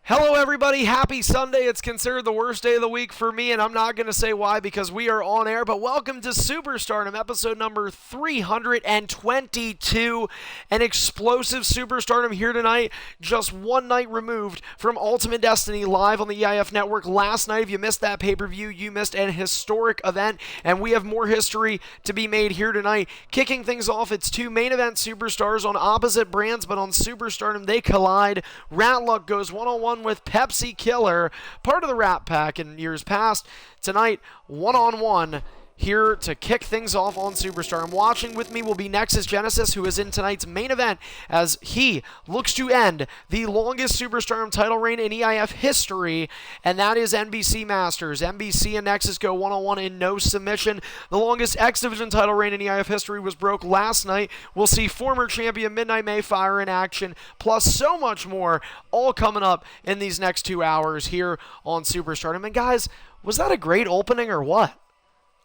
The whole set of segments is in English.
Hello, everybody. Happy Sunday. It's considered the worst day of the week for me, and I'm not going to say why because we are on air, but welcome to Superstardom, episode number 322. An explosive Superstardom here tonight, just one night removed from Ultimate Destiny live on the EIF Network. Last night, if you missed that pay-per-view, you missed an historic event, and we have more history to be made here tonight. Kicking things off, it's two main event superstars on opposite brands, but on Superstardom, they collide. Ratluck goes one-on-one with Pepsi Killer, part of the Rat Pack in years past. Tonight, one-on-one here to kick things off on Superstardom. Watching with me will be Nexus Genesis, who is in tonight's main event as he looks to end the longest Superstardom title reign in EIF history, and that is NBC Masters. NBC and Nexus go one-on-one in no submission. The longest X Division title reign in EIF history was broke last night. We'll see former champion Midnight Mayfire in action, plus so much more, all coming up in these next 2 hours here on Superstardom. And guys, was that a great opening or what?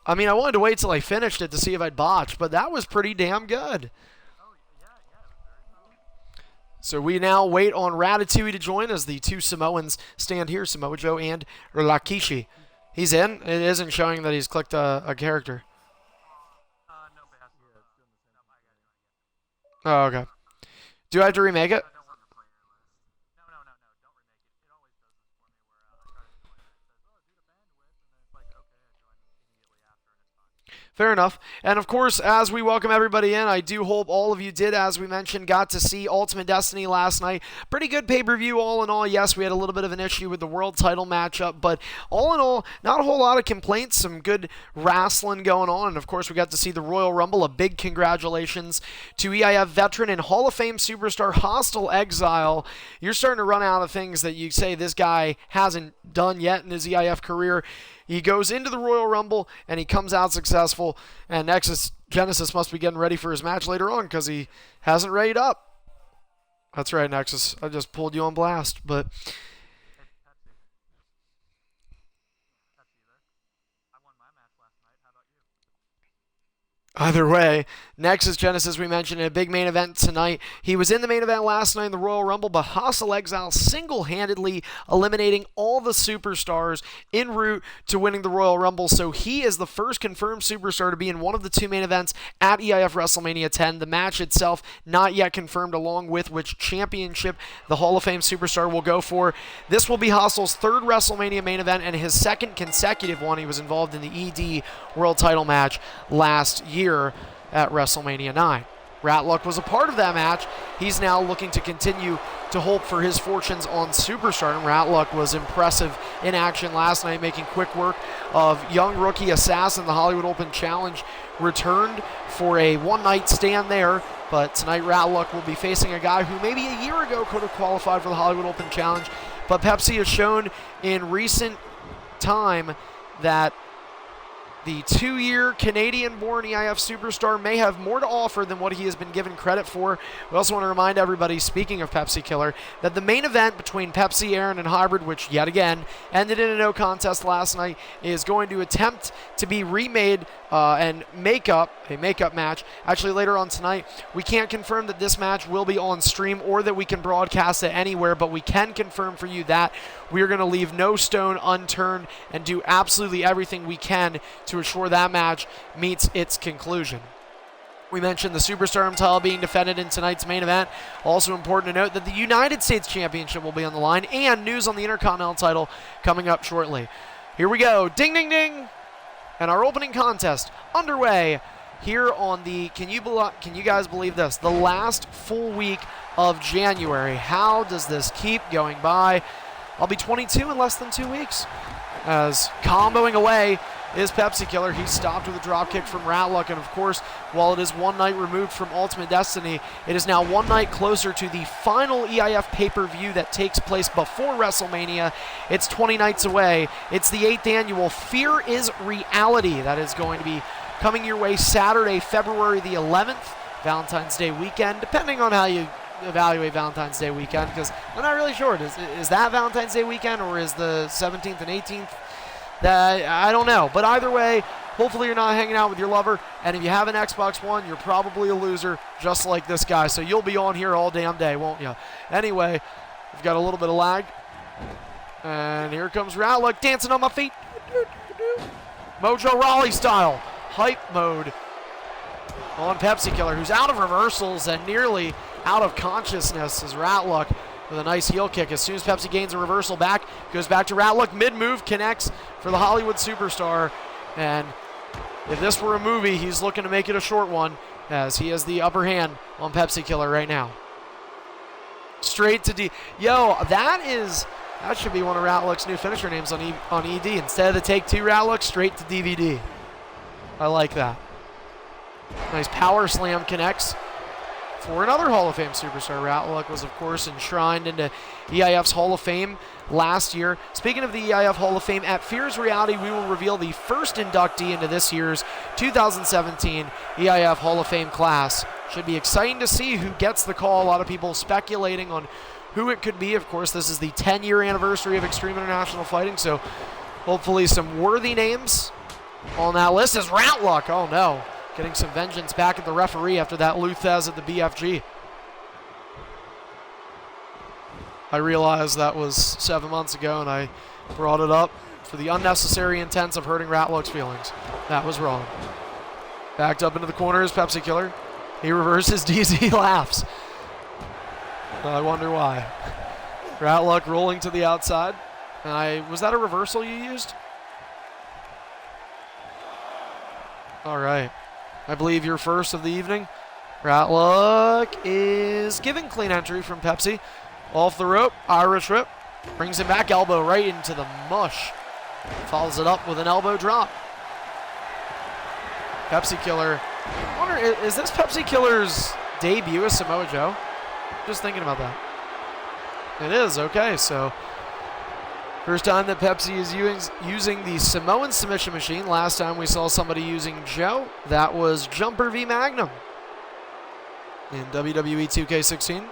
I mean, I wanted to wait till I finished it to see if I'd botch, but that was pretty damn good. So we now wait on Ratatouille to join as the two Samoans stand here, Samoa Joe and Lakishi. He's in. It isn't showing that he's clicked a character. Oh, okay. Do I have to remake it? Fair enough. And of course, as we welcome everybody in, I do hope all of you did, as we mentioned, got to see Ultimate Destiny last night. Pretty good pay-per-view all in all. Yes, we had a little bit of an issue with the world title matchup, but all in all, not a whole lot of complaints. Some good wrestling going on. And of course, we got to see the Royal Rumble. A big congratulations to EIF veteran and Hall of Fame superstar Hostile Exile. You're starting to run out of things that you say this guy hasn't done yet in his EIF career. He goes into the Royal Rumble, and he comes out successful, and Nexus Genesis must be getting ready for his match later on because he hasn't readied up. That's right, Nexus. I just pulled you on blast, but... Either way, Nexus Genesis, we mentioned, in a big main event tonight. He was in the main event last night in the Royal Rumble, but Hostile Exile single-handedly eliminating all the superstars en route to winning the Royal Rumble. So he is the first confirmed superstar to be in one of the two main events at EIF WrestleMania 10. The match itself not yet confirmed, along with which championship the Hall of Fame superstar will go for. This will be Hostile's third WrestleMania main event and his second consecutive one. He was involved in the ED World Title match last year at WrestleMania 9. Ratluck was a part of that match. He's now looking to continue to hope for his fortunes on Superstardom. Ratluck was impressive in action last night, making quick work of young rookie Assassin. The Hollywood Open Challenge returned for a one-night stand there, but tonight Ratluck will be facing a guy who maybe a year ago could have qualified for the Hollywood Open Challenge, but Pepsi has shown in recent time that the two-year Canadian-born EIF superstar may have more to offer than what he has been given credit for. We also want to remind everybody, speaking of Pepsi Killer, that the main event between Pepsi, Aaron, and Hybrid, which yet again ended in a no contest last night, is going to attempt to be remade and make up a makeup match actually later on tonight. We can't confirm that this match will be on stream or that we can broadcast it anywhere, but we can confirm for you that we are going to leave no stone unturned and do absolutely everything we can to ensure that match meets its conclusion. We mentioned the Superstardom title being defended in tonight's main event. Also important to note that the United States Championship will be on the line, and news on the Intercontinental title coming up shortly. Here we go. Ding, ding, ding. And our opening contest underway here on the, can you guys believe this, the last full week of January. How does this keep going by? I'll be 22 in less than 2 weeks. As comboing away is Pepsi Killer. He's stopped with a dropkick from Ratluck, and of course, while it is one night removed from Ultimate Destiny, it is now one night closer to the final EIF pay-per-view that takes place before WrestleMania. It's 20 nights away. It's the 8th annual Fear is Reality that is going to be coming your way Saturday, February the 11th, Valentine's Day weekend, depending on how you evaluate Valentine's Day weekend, because I'm not really sure. Is that Valentine's Day weekend, or is the 17th and 18th? I don't know. But either way, hopefully you're not hanging out with your lover, and if you have an Xbox One, you're probably a loser, just like this guy. So you'll be on here all damn day, won't you? Anyway, we've got a little bit of lag And here comes Ratlick dancing on my feet. Mojo Rawley style. Hype mode on Pepsi Killer, who's out of reversals and nearly out of consciousness, as Ratlick with a nice heel kick. As soon as Pepsi gains a reversal back, goes back to Ratlick. Mid-move connects for the Hollywood superstar. And if this were a movie, he's looking to make it a short one, as he has the upper hand on Pepsi Killer right now. Straight to D. Yo, that should be one of Ratlick's new finisher names on ED. Instead of the take two Ratlick, straight to DVD. I like that. Nice power slam connects for another Hall of Fame superstar. Ratlick was, of course, enshrined into EIF's Hall of Fame last year. Speaking of the EIF Hall of Fame, at Fears Reality, we will reveal the first inductee into this year's 2017 EIF Hall of Fame class. Should be exciting to see who gets the call. A lot of people speculating on who it could be. Of course, this is the 10-year anniversary of Extreme International Fighting, so hopefully some worthy names on that list. Is Ratlick, oh no, getting some vengeance back at the referee after that Luthez at the BFG. I realized that was 7 months ago, and I brought it up for the unnecessary intents of hurting Ratlick's feelings. That was wrong. Backed up into the corner is Pepsi Killer. He reverses DZ, laughs. I wonder why. Ratlick rolling to the outside. Was that a reversal you used? All right. I believe you're first of the evening. Ratlick is giving clean entry from Pepsi. Off the rope, Irish whip. Brings him back, elbow right into the mush. Follows it up with an elbow drop. Pepsi Killer. I wonder, is this Pepsi Killer's debut as Samoa Joe? Just thinking about that. It is, okay, so first time that Pepsi is using the Samoan submission machine. Last time we saw somebody using Joe, that was Jumper v Magnum in WWE 2K16.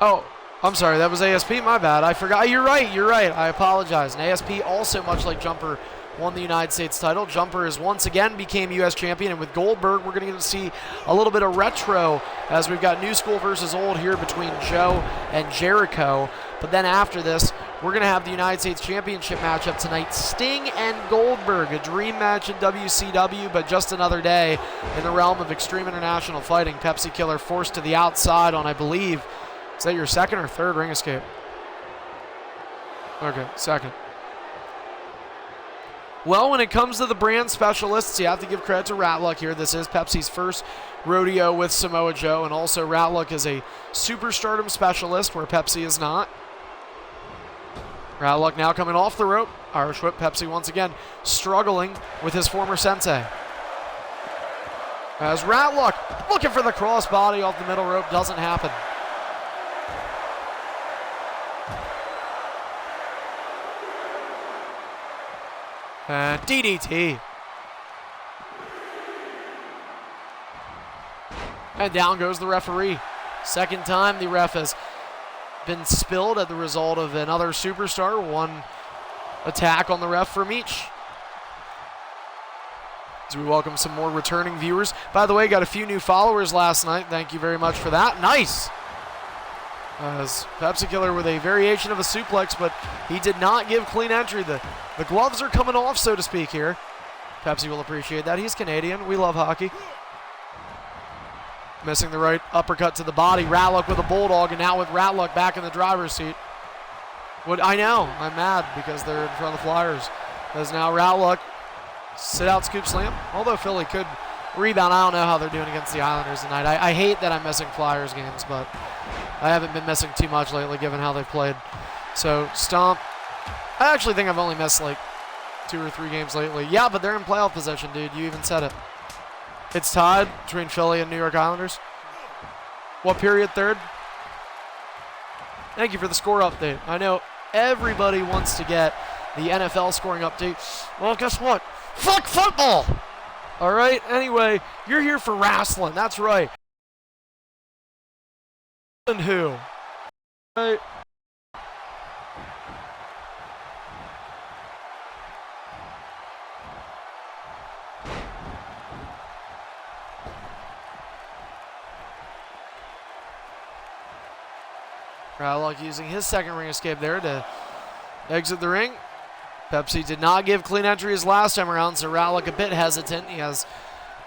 Oh, I'm sorry, that was ASP, my bad. I forgot, you're right, I apologize. And ASP also, much like Jumper, won the United States title. Jumper is once again became U.S. champion, and with Goldberg, we're going to get to see a little bit of retro as we've got new school versus old here between Joe and Jericho. But then after this, we're going to have the United States Championship matchup tonight. Sting and Goldberg, a dream match in WCW, but just another day in the realm of Extreme International Fighting. Pepsi Killer forced to the outside on, I believe, is that your second or third ring escape? Okay, second. Well, when it comes to the brand specialists, you have to give credit to Ratlick here. This is Pepsi's first rodeo with Samoa Joe, and also Ratlick is a superstardom specialist where Pepsi is not. Ratlick now coming off the rope. Irish whip. Pepsi once again struggling with his former sensei. As Ratlick looking for the crossbody off the middle rope, doesn't happen. And DDT. And down goes the referee. Second time the ref has been spilled at the result of another superstar. One attack on the ref from each. As we welcome some more returning viewers. By the way, got a few new followers last night. Thank you very much for that. Nice. As Pepsi Killer with a variation of a suplex, but he did not give clean entry. The gloves are coming off, so to speak, here. Pepsi will appreciate that. He's Canadian. We love hockey. Missing the right uppercut to the body. Ratlick with a bulldog, and now with Ratlick back in the driver's seat. I know. I'm mad because they're in front of the Flyers. As now Ratlick, sit out scoop slam. Although Philly could rebound. I don't know how they're doing against the Islanders tonight. I hate that I'm missing Flyers games, but I haven't been missing too much lately given how they've played. So, stomp. I actually think I've only missed like 2 or 3 games lately. Yeah, but they're in playoff position, dude. You even said it. It's tied between Philly and New York Islanders. What period? Third? Thank you for the score update. I know everybody wants to get the NFL scoring update. Well, guess what? Fuck football! All right? Anyway, you're here for wrestling. That's right. And who? Right. Ratlock using his second ring escape there to exit the ring. Pepsi did not give clean entry his last time around, so Ratlock a bit hesitant. He has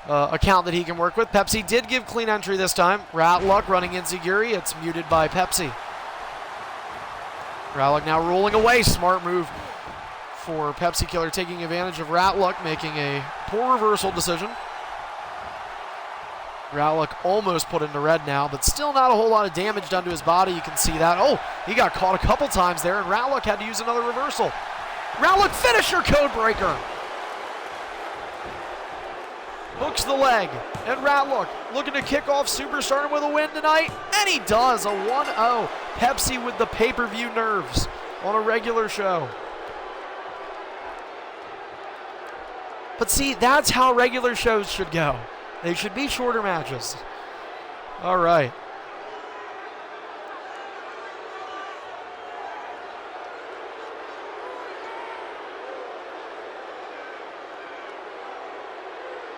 a count that he can work with. Pepsi did give clean entry this time. Ratlock running Enziguri. It's muted by Pepsi. Ratlock now rolling away. Smart move for Pepsi Killer, taking advantage of Ratlock, making a poor reversal decision. Ratlock almost put into red now, but still not a whole lot of damage done to his body. You can see that. Oh, he got caught a couple times there, and Ratlock had to use another reversal. Ratlock finisher code breaker. Hooks the leg, and Ratlock looking to kick off Superstar with a win tonight, and he does, a 1-0. Pepsi with the pay-per-view nerves on a regular show. But see, that's how regular shows should go. They should be shorter matches. All right.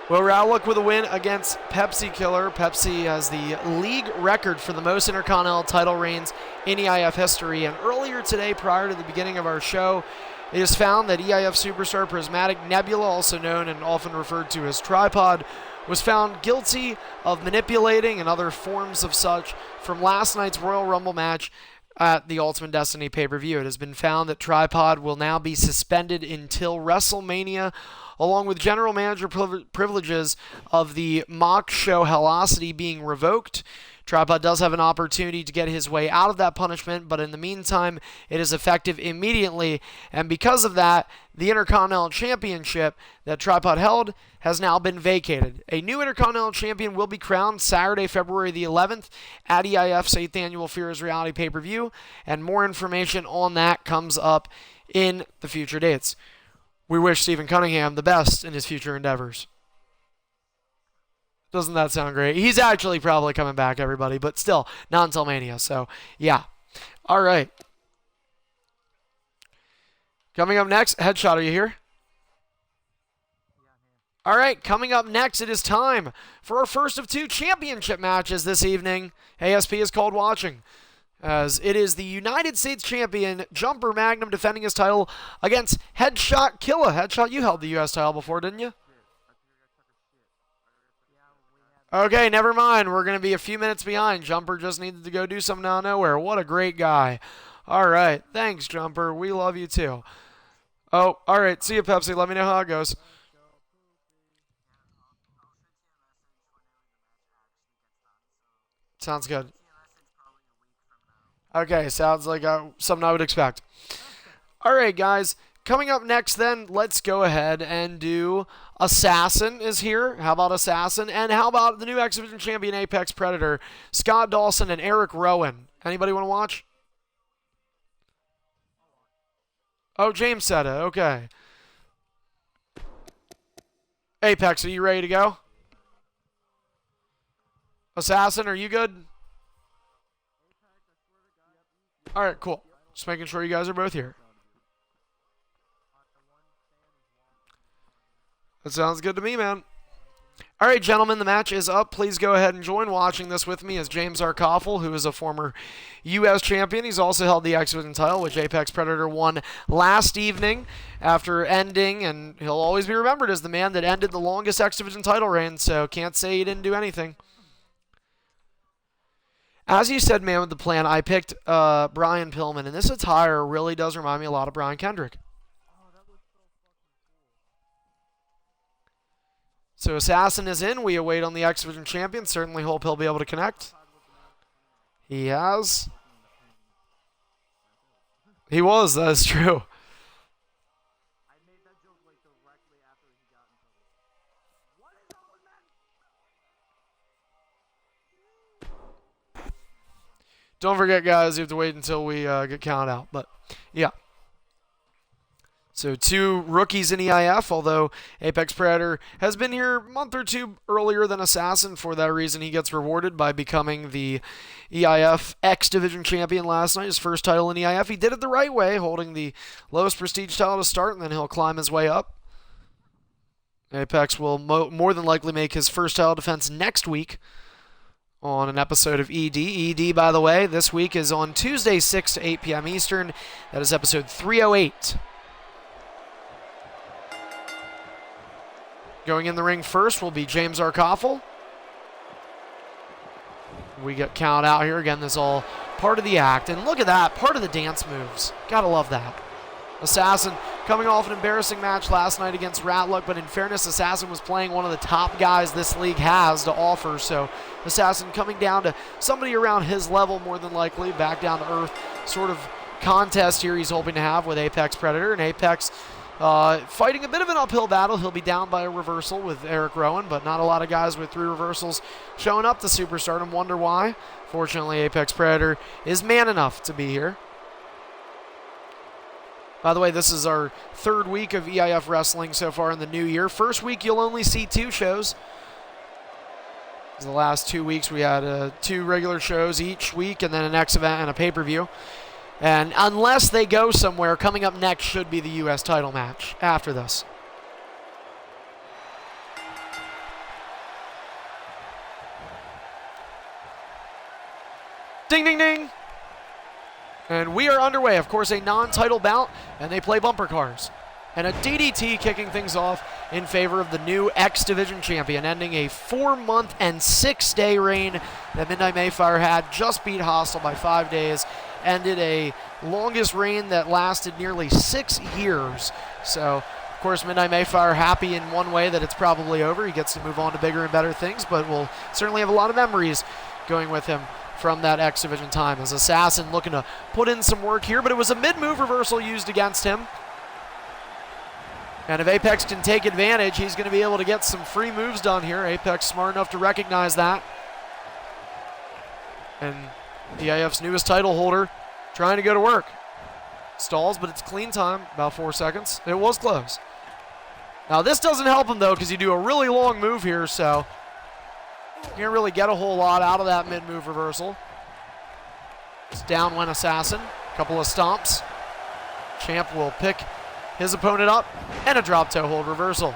Well, Ratlock with a win against Pepsi Killer. Pepsi has the league record for the most Intercontinental title reigns in EIF history. And earlier today, prior to the beginning of our show, it is found that EIF Superstar Prismatic Nebula, also known and often referred to as Tripod, was found guilty of manipulating and other forms of such from last night's Royal Rumble match at the Ultimate Destiny pay-per-view. It has been found that Tripod will now be suspended until WrestleMania, along with general manager privileges of the mock show Hellosity being revoked. Tripod does have an opportunity to get his way out of that punishment, but in the meantime, it is effective immediately, and because of that, the Intercontinental Championship that Tripod held has now been vacated. A new Intercontinental Champion will be crowned Saturday, February the 11th at EIF's 8th Annual Fears Reality Pay-Per-View, and more information on that comes up in the future dates. We wish Stephen Cunningham the best in his future endeavors. Doesn't that sound great? He's actually probably coming back, everybody, but still, not until Mania, so yeah. All right. Coming up next, Headshot, are you here? All right, coming up next, it is time for our first of two championship matches this evening. ASP is called watching, as it is the United States champion, Jumper Magnum, defending his title against Headshot Killa. Headshot, you held the U.S. title before, didn't you? Okay, never mind. We're going to be a few minutes behind. Jumper just needed to go do something out of nowhere. What a great guy. All right. Thanks, Jumper. We love you, too. Oh, all right. See you, Pepsi. Let me know how it goes. Sounds good. Okay, sounds like something I would expect. All right, guys. Coming up next, then, let's go ahead and do Assassin is here. How about Assassin? And how about the new X Division champion, Apex Predator, Scott Dawson and Eric Rowan? Anybody want to watch? Oh, James said it. Okay. Apex, are you ready to go? Assassin, are you good? All right, cool. Just making sure you guys are both here. That sounds good to me, man. All right, gentlemen, the match is up. Please go ahead and join watching this with me as James Arkoffel, who is a former U.S. champion. He's also held the X Division title, which Apex Predator won last evening after ending, and he'll always be remembered as the man that ended the longest X Division title reign, so can't say he didn't do anything. As you said, man with the plan, I picked Brian Pillman, and this attire really does remind me a lot of Brian Kendrick. So Assassin is in. We await on the X Division champion. Certainly hope he'll be able to connect. He has. He was. That is true. Don't forget, guys, you have to wait until we get counted out. But, yeah. So two rookies in EIF, although Apex Predator has been here a month or two earlier than Assassin. For that reason, he gets rewarded by becoming the EIF X Division champion last night, his first title in EIF. He did it the right way, holding the lowest prestige title to start, and then he'll climb his way up. Apex will more than likely make his first title defense next week on an episode of ED. ED, by the way, this week is on Tuesday, 6 to 8 p.m. Eastern. That is episode 308. Going in the ring first will be James Arkoffel. We get count out here. Again, this is all part of the act. And look at that, part of the dance moves. Gotta love that. Assassin coming off an embarrassing match last night against Ratluck, but in fairness, Assassin was playing one of the top guys this league has to offer, so Assassin coming down to somebody around his level more than likely, back down to earth sort of contest here he's hoping to have with Apex Predator, and Apex fighting a bit of an uphill battle. He'll be down by a reversal with Eric Rowan, but not a lot of guys with 3 reversals showing up to Superstardom. Wonder why. Fortunately, Apex Predator is man enough to be here. By the way, this is our 3rd week of EIF Wrestling so far in the new year. First week, you'll only see 2 shows. The last 2 weeks, we had 2 regular shows each week, and then an X event and a pay-per-view. And unless they go somewhere, coming up next should be the U.S. title match after this. Ding, ding, ding. And we are underway. Of course, a non-title bout, and they play bumper cars. And a DDT kicking things off in favor of the new X Division champion, ending a 4-month and 6-day reign that Midnight Mayfire had. Just beat Hostile by 5 days. Ended a longest reign that lasted nearly 6 years. So, of course, Midnight Mayfire happy in one way that it's probably over. He gets to move on to bigger and better things, but we'll certainly have a lot of memories going with him from that X Division time. As Assassin looking to put in some work here, but it was a mid-move reversal used against him. And if Apex can take advantage, he's going to be able to get some free moves done here. Apex smart enough to recognize that. And EIF's newest title holder trying to go to work. Stalls, but it's clean time, about 4 seconds. It was close. Now this doesn't help him though, because you do a really long move here, so you can't really get a whole lot out of that mid-move reversal. It's down one Assassin. Couple of stomps. Champ will pick his opponent up, and a drop toe hold reversal.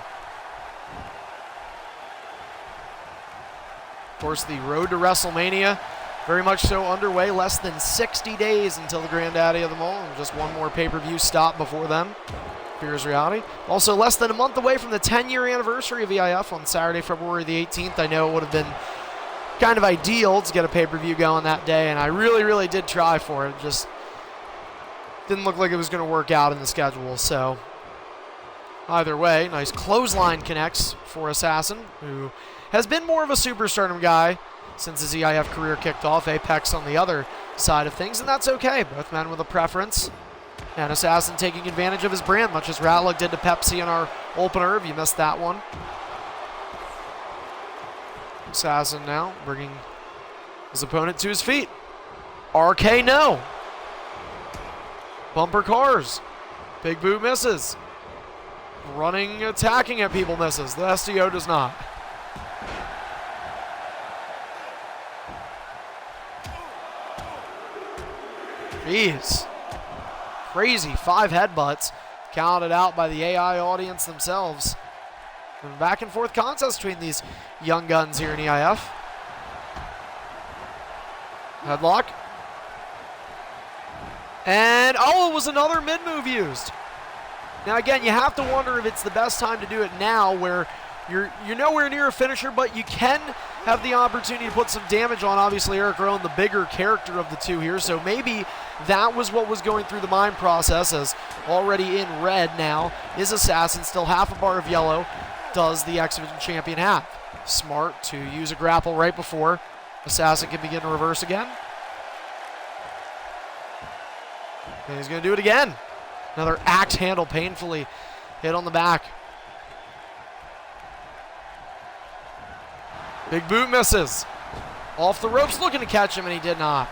Of course, the road to WrestleMania very much so underway. Less than 60 days until the granddaddy of them all, and just one more pay-per-view stop before then. Fears reality. Also, less than a month away from the 10-year anniversary of EIF on Saturday, February the 18th. I know it would have been kind of ideal to get a pay-per-view going that day, and I really, really did try for it. Just didn't look like it was going to work out in the schedule. So either way, nice clothesline connects for Assassin, who has been more of a Superstardom guy since his EIF career kicked off. Apex on the other side of things, and that's okay. Both men with a preference. And Assassin taking advantage of his brand, much as Ratluck did to Pepsi in our opener, if you missed that one. Assassin now bringing his opponent to his feet. RK no. Bumper cars. Big boot misses. Running, attacking at people misses. The STO does not. Jeez. Crazy 5 headbutts. Counted out by the AI audience themselves. And back and forth contest between these young guns here in EIF. Headlock. And, oh, it was another mid-move used. Now, again, you have to wonder if it's the best time to do it now where you're nowhere near a finisher, but you can have the opportunity to put some damage on, obviously, Eric Rowan, the bigger character of the two here. So maybe that was what was going through the mind process, as already in red now is Assassin, still half a bar of yellow does the X Division champion have. Smart to use a grapple right before Assassin can begin to reverse again. And he's going to do it again. Another axe handle painfully hit on the back. Big boot misses. Off the ropes looking to catch him, and he did not.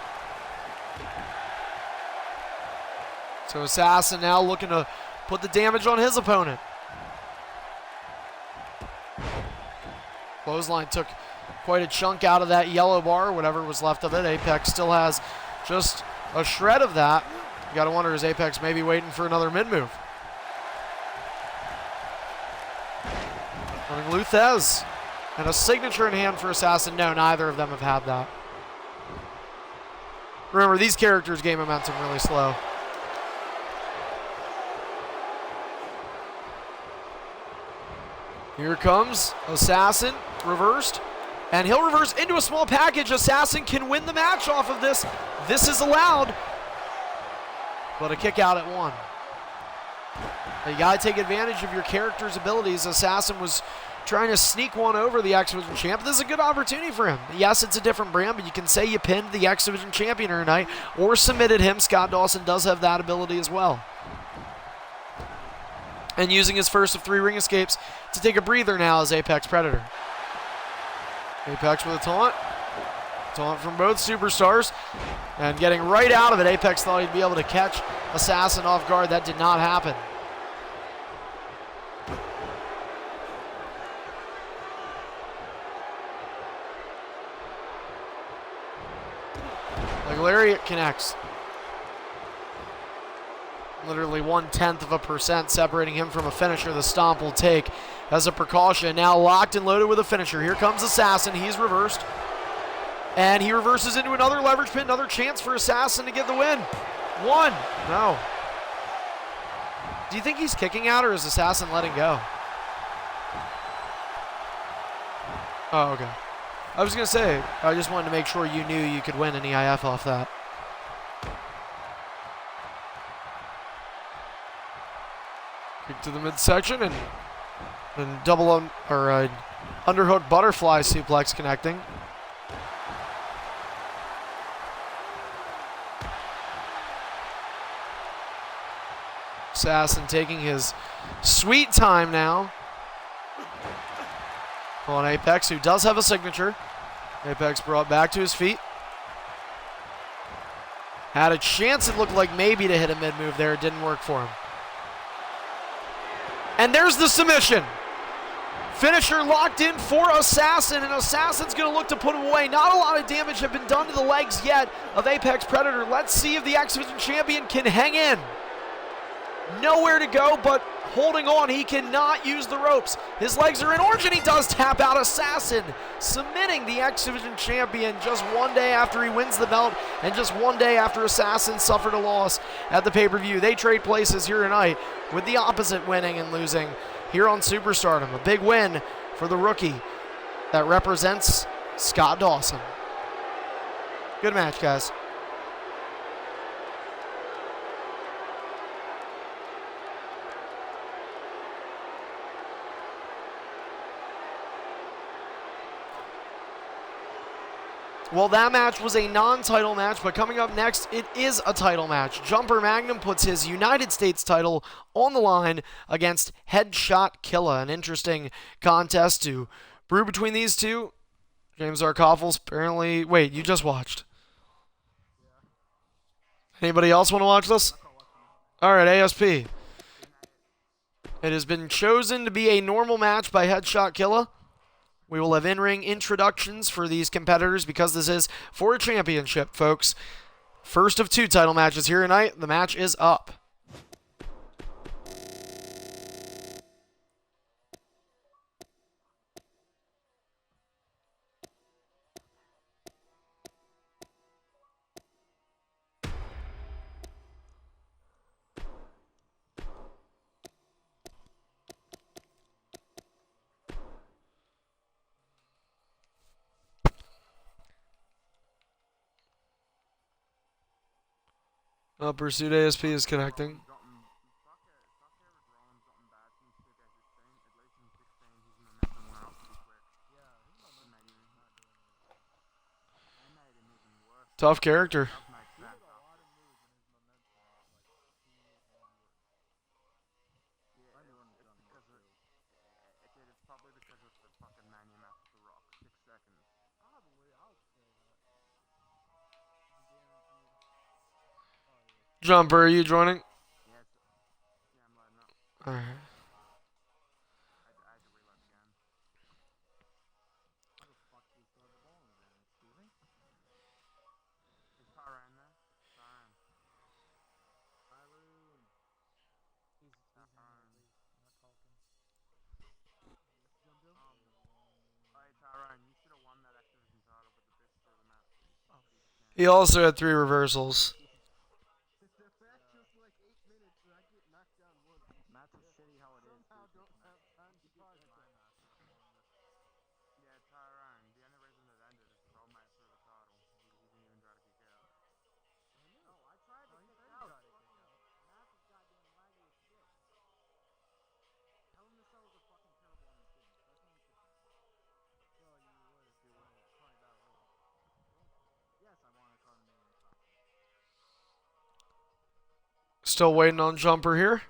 So Assassin now looking to put the damage on his opponent. Clothesline took quite a chunk out of that yellow bar, whatever was left of it. Apex still has just a shred of that. You gotta wonder, is Apex maybe waiting for another mid-move? Running Luthez. And a signature in hand for Assassin. No, neither of them have had that. Remember, these characters gain momentum really slow. Here comes Assassin, reversed. And he'll reverse into a small package. Assassin can win the match off of this. This is allowed. But a kick out at 1. You got to take advantage of your character's abilities. Assassin was trying to sneak one over the X Division champ. This is a good opportunity for him. Yes, it's a different brand, but you can say you pinned the X Division champion tonight or submitted him. Scott Dawson does have that ability as well. And using his first of 3 ring escapes to take a breather now is Apex Predator. Apex with a taunt. Taunt from both superstars. And getting right out of it, Apex thought he'd be able to catch Assassin off guard. That did not happen. Like Lariat connects. Literally 0.1% separating him from a finisher. The stomp will take as a precaution. Now locked and loaded with a finisher. Here comes Assassin. He's reversed. And he reverses into another leverage pin. Another chance for Assassin to get the win. 1. No. Do you think he's kicking out or is Assassin letting go? Oh, okay. I was going to say, I just wanted to make sure you knew you could win an EIF off that. Kick to the midsection and double underhook butterfly suplex connecting. Assassin taking his sweet time now on Apex, who does have a signature. Apex brought back to his feet. Had a chance, it looked like maybe to hit a mid-move there. It didn't work for him. And there's the submission. Finisher locked in for Assassin, and Assassin's going to look to put him away. Not a lot of damage have been done to the legs yet of Apex Predator. Let's see if the X Division champion can hang in. Nowhere to go, but holding on. He cannot use the ropes. His legs are in orange, and he does tap out. Assassin submitting the X Division champion just 1 day after he wins the belt, and just 1 day after Assassin suffered a loss at the pay-per-view. They trade places here tonight with the opposite winning and losing here on Superstardom. A big win for the rookie that represents Scott Dawson. Good match, guys. Well, that match was a non-title match, but coming up next, it is a title match. Jumper Magnum puts his United States title on the line against Headshot Killa. An interesting contest to brew between these two. James Arkoffels apparently... Wait, you just watched. Anybody else want to watch this? All right, ASP. It has been chosen to be a normal match by Headshot Killa. We will have in-ring introductions for these competitors because this is for a championship, folks. First of 2 title matches here tonight. The match is up. Pursuit ASP is connecting. Tough character. Jumper, are you joining? Alright. He also had 3 reversals. Still waiting on Jumper here.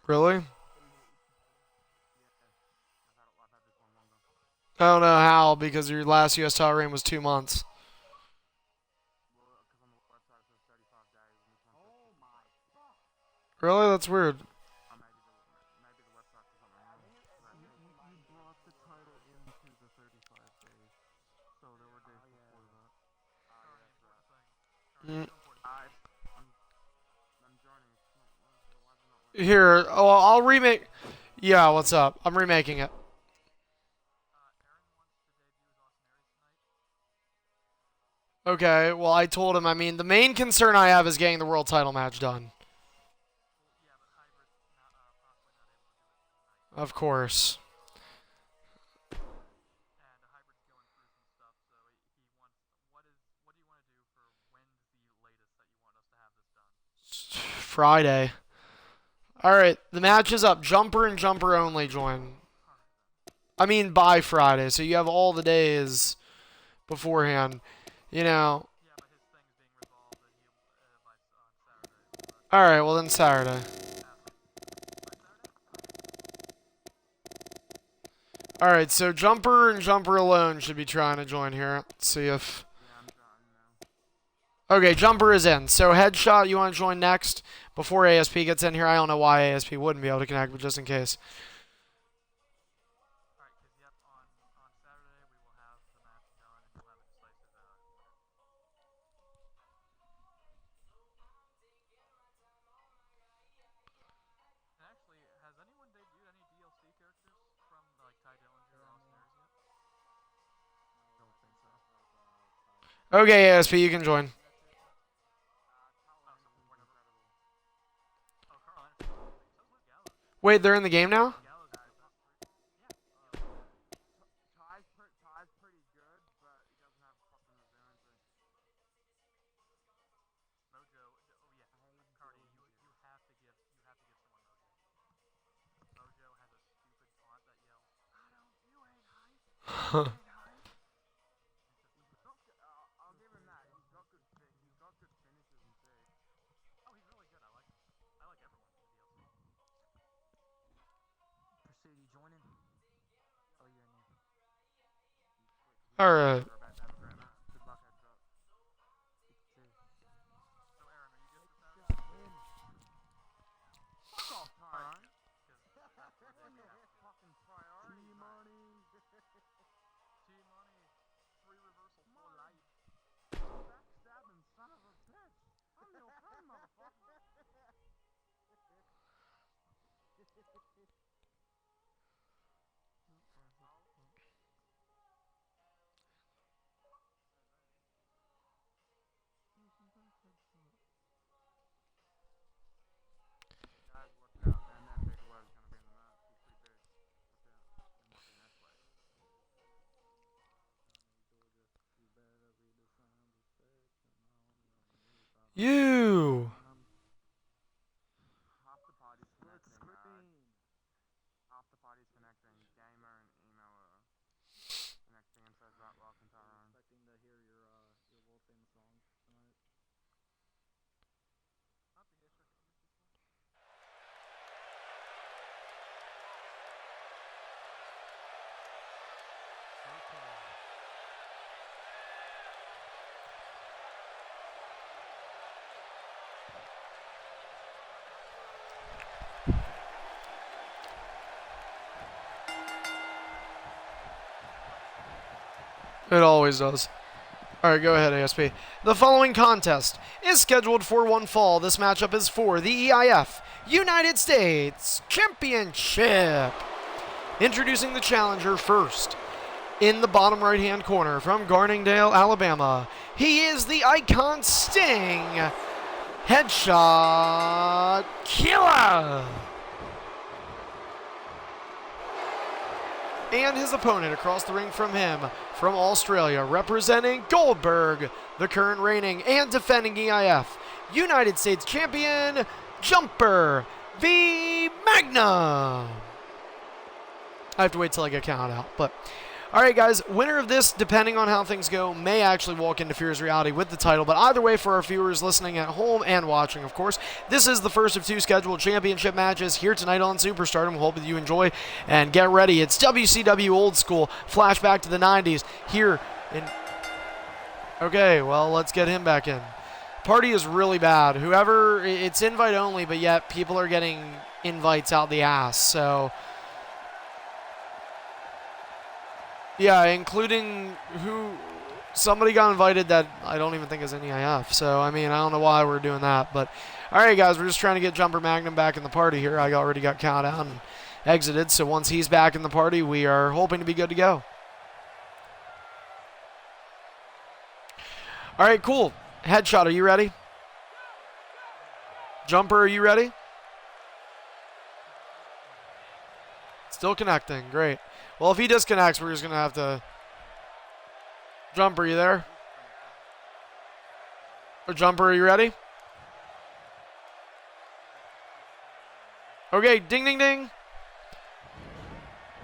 Really? I don't know how, because your last US title reign was 2 months. Really? That's weird. Mm. Here, oh, I'll remake. Yeah, what's up? I'm remaking it. Okay, well, I told him, I mean, the main concern I have is getting the world title match done. Of course. Friday. Alright, the match is up. Jumper and Jumper only join. I mean, by Friday, so you have all the days beforehand. You know. Alright, well, then Saturday. Alright, so Jumper and Jumper alone should be trying to join here. Let's see if. Okay, Jumper is in. So Headshot, you want to join next before ASP gets in here? I don't know why ASP wouldn't be able to connect, but just in case. Okay, ASP, you can join. Wait, they're in the game now? Alright. You. It always does. All right, go ahead, ASP. The following contest is scheduled for one fall. This matchup is for the EIF United States Championship. Introducing the challenger first. In the bottom right-hand corner from Garningdale, Alabama, he is the Icon Sting Headshot Killer. And his opponent across the ring from him, from Australia, representing Goldberg, the current reigning and defending EIF United States Champion, Jumper v. Magnum. I have to wait till I get counted out, but all right, guys, winner of this, depending on how things go, may actually walk into Fear's Reality with the title. But either way, for our viewers listening at home and watching, of course, this is the first of two scheduled championship matches here tonight on Superstardom. We hope that you enjoy and get ready. It's WCW Old School, flashback to the 90s here in... Okay, well, let's get him back in. Party is really bad. Whoever, it's invite only, but yet people are getting invites out the ass, so... Yeah, including somebody got invited that I don't even think is in EIF. So, I mean, I don't know why we're doing that. But, all right, guys, we're just trying to get Jumper Magnum back in the party here. I already got counted out and exited. So once he's back in the party, we are hoping to be good to go. All right, cool. Headshot, are you ready? Jumper, are you ready? Still connecting. Great. Well, if he disconnects, we're just going to have to... Jumper, are you there? Or Jumper, are you ready? Okay, ding, ding, ding.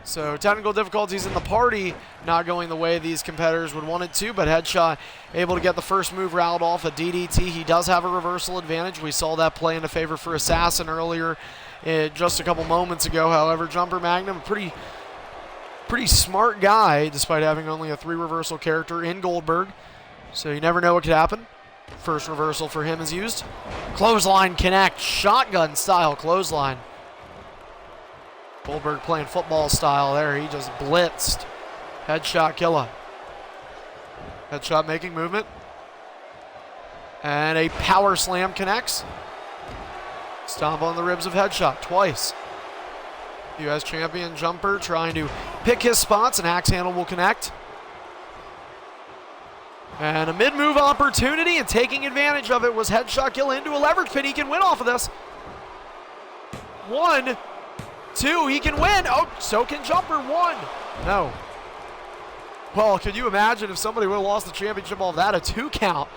So, technical difficulties in the party not going the way these competitors would want it to, but Headshot able to get the first move route off a DDT. He does have a reversal advantage. We saw that play into favor for Assassin earlier just a couple moments ago. However, Jumper Magnum, pretty smart guy, despite having only a 3 reversal character in Goldberg. So you never know what could happen. First reversal for him is used. Clothesline connect, shotgun style clothesline. Goldberg playing football style there. He just blitzed. Headshot killer. Headshot making movement. And a power slam connects. Stomp on the ribs of Headshot twice. U.S. champion Jumper trying to pick his spots, and axe handle will connect. And a mid-move opportunity, and taking advantage of it was Headshot Kill into a leverage pin. He can win off of this. 1, 2, he can win. Oh, so can Jumper. 1. No. Well, could you imagine if somebody would have lost the championship off that? A 2 count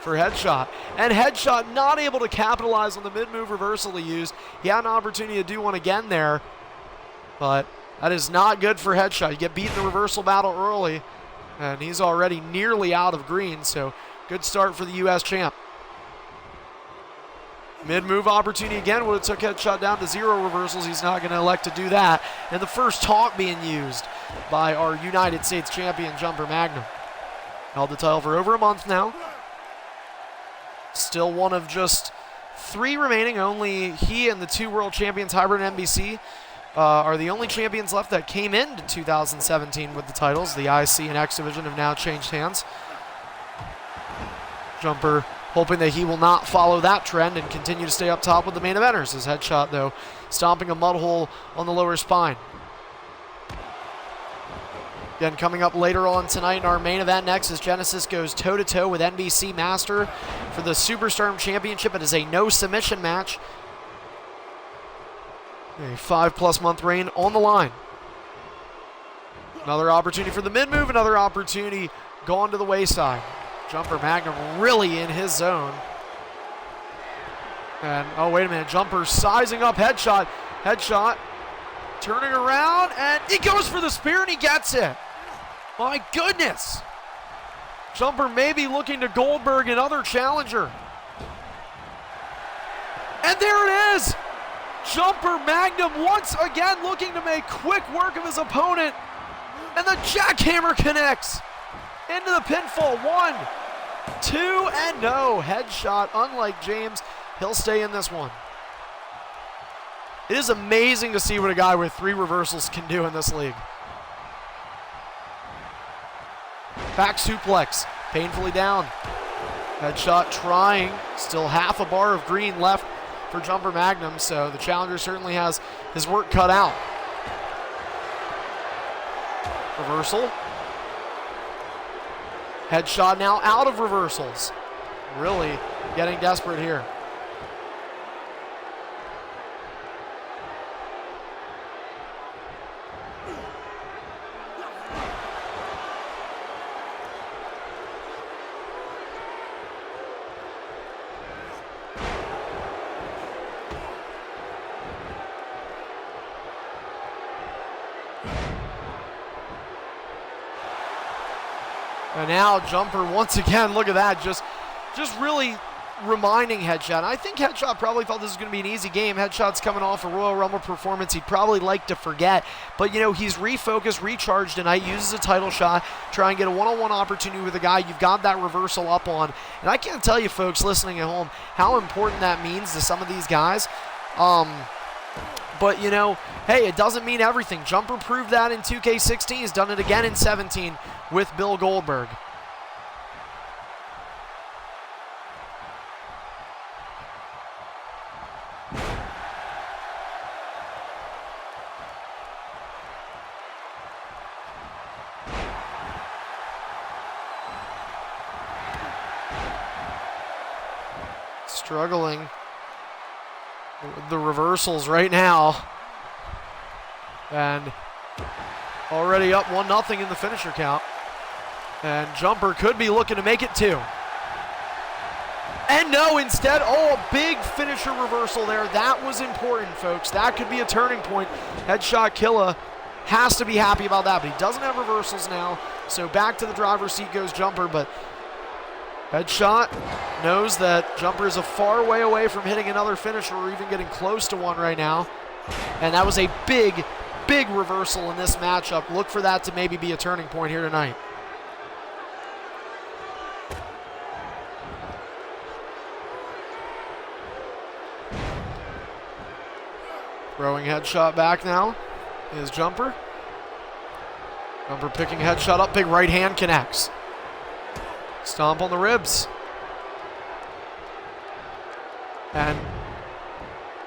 for Headshot. And Headshot not able to capitalize on the mid-move reversal he used. He had an opportunity to do one again there. But that is not good for Headshot. You get beat in the reversal battle early, and he's already nearly out of green, so good start for the U.S. champ. Mid-move opportunity again would have took Headshot down to 0 reversals. He's not going to elect to do that. And the first taunt being used by our United States champion, Jumper Magnum. Held the title for over a month now. Still one of just 3 remaining. Only he and the 2 world champions, Hybrid and NBC, are the only champions left that came into 2017 with the titles. The IC and X division have now changed hands. Jumper hoping that he will not follow that trend and continue to stay up top with the main eventers. His Headshot, though, stomping a mud hole on the lower spine. Again, coming up later on tonight in our main event next as Genesis goes toe-to-toe with NBC Master for the Superstardom Championship. It is a no-submission match. A 5+ month reign on the line. Another opportunity for the mid-move, another opportunity gone to the wayside. Jumper Magnum really in his zone. And, oh, wait a minute, Jumper sizing up Headshot. Headshot turning around, and he goes for the spear, and he gets it. My goodness. Jumper may be looking to Goldberg, another challenger. And there it is. Jumper Magnum once again looking to make quick work of his opponent. And the jackhammer connects into the pinfall. 1, 2, and no. Headshot, unlike James, he'll stay in this one. It is amazing to see what a guy with 3 reversals can do in this league. Back suplex, painfully down. Headshot trying, still half a bar of green left for Jumper Magnum, so the challenger certainly has his work cut out. Reversal. Headshot now out of reversals. Really getting desperate here. And now Jumper once again, look at that, just really reminding Headshot. I think Headshot probably thought this was going to be an easy game. Headshot's coming off a Royal Rumble performance he'd probably like to forget. But, you know, he's refocused, recharged tonight, uses a title shot, try and get a one-on-one opportunity with a guy you've got that reversal up on. And I can't tell you folks listening at home how important that means to some of these guys. But, you know, hey, it doesn't mean everything. Jumper proved that in 2K16. He's done it again in 17 with Bill Goldberg. Struggling with the reversals right now. And already up 1-0 in the finisher count. And Jumper could be looking to make it 2. And no, instead, oh, a big finisher reversal there. That was important, folks. That could be a turning point. Headshot Killa has to be happy about that, but he doesn't have reversals now. So back to the driver's seat goes Jumper, but Headshot knows that Jumper is a far way away from hitting another finisher or even getting close to one right now. And that was a big reversal in this matchup. Look for that to maybe be a turning point here tonight. Throwing Headshot back now is Jumper. Jumper picking Headshot up, big right hand connects. Stomp on the ribs. And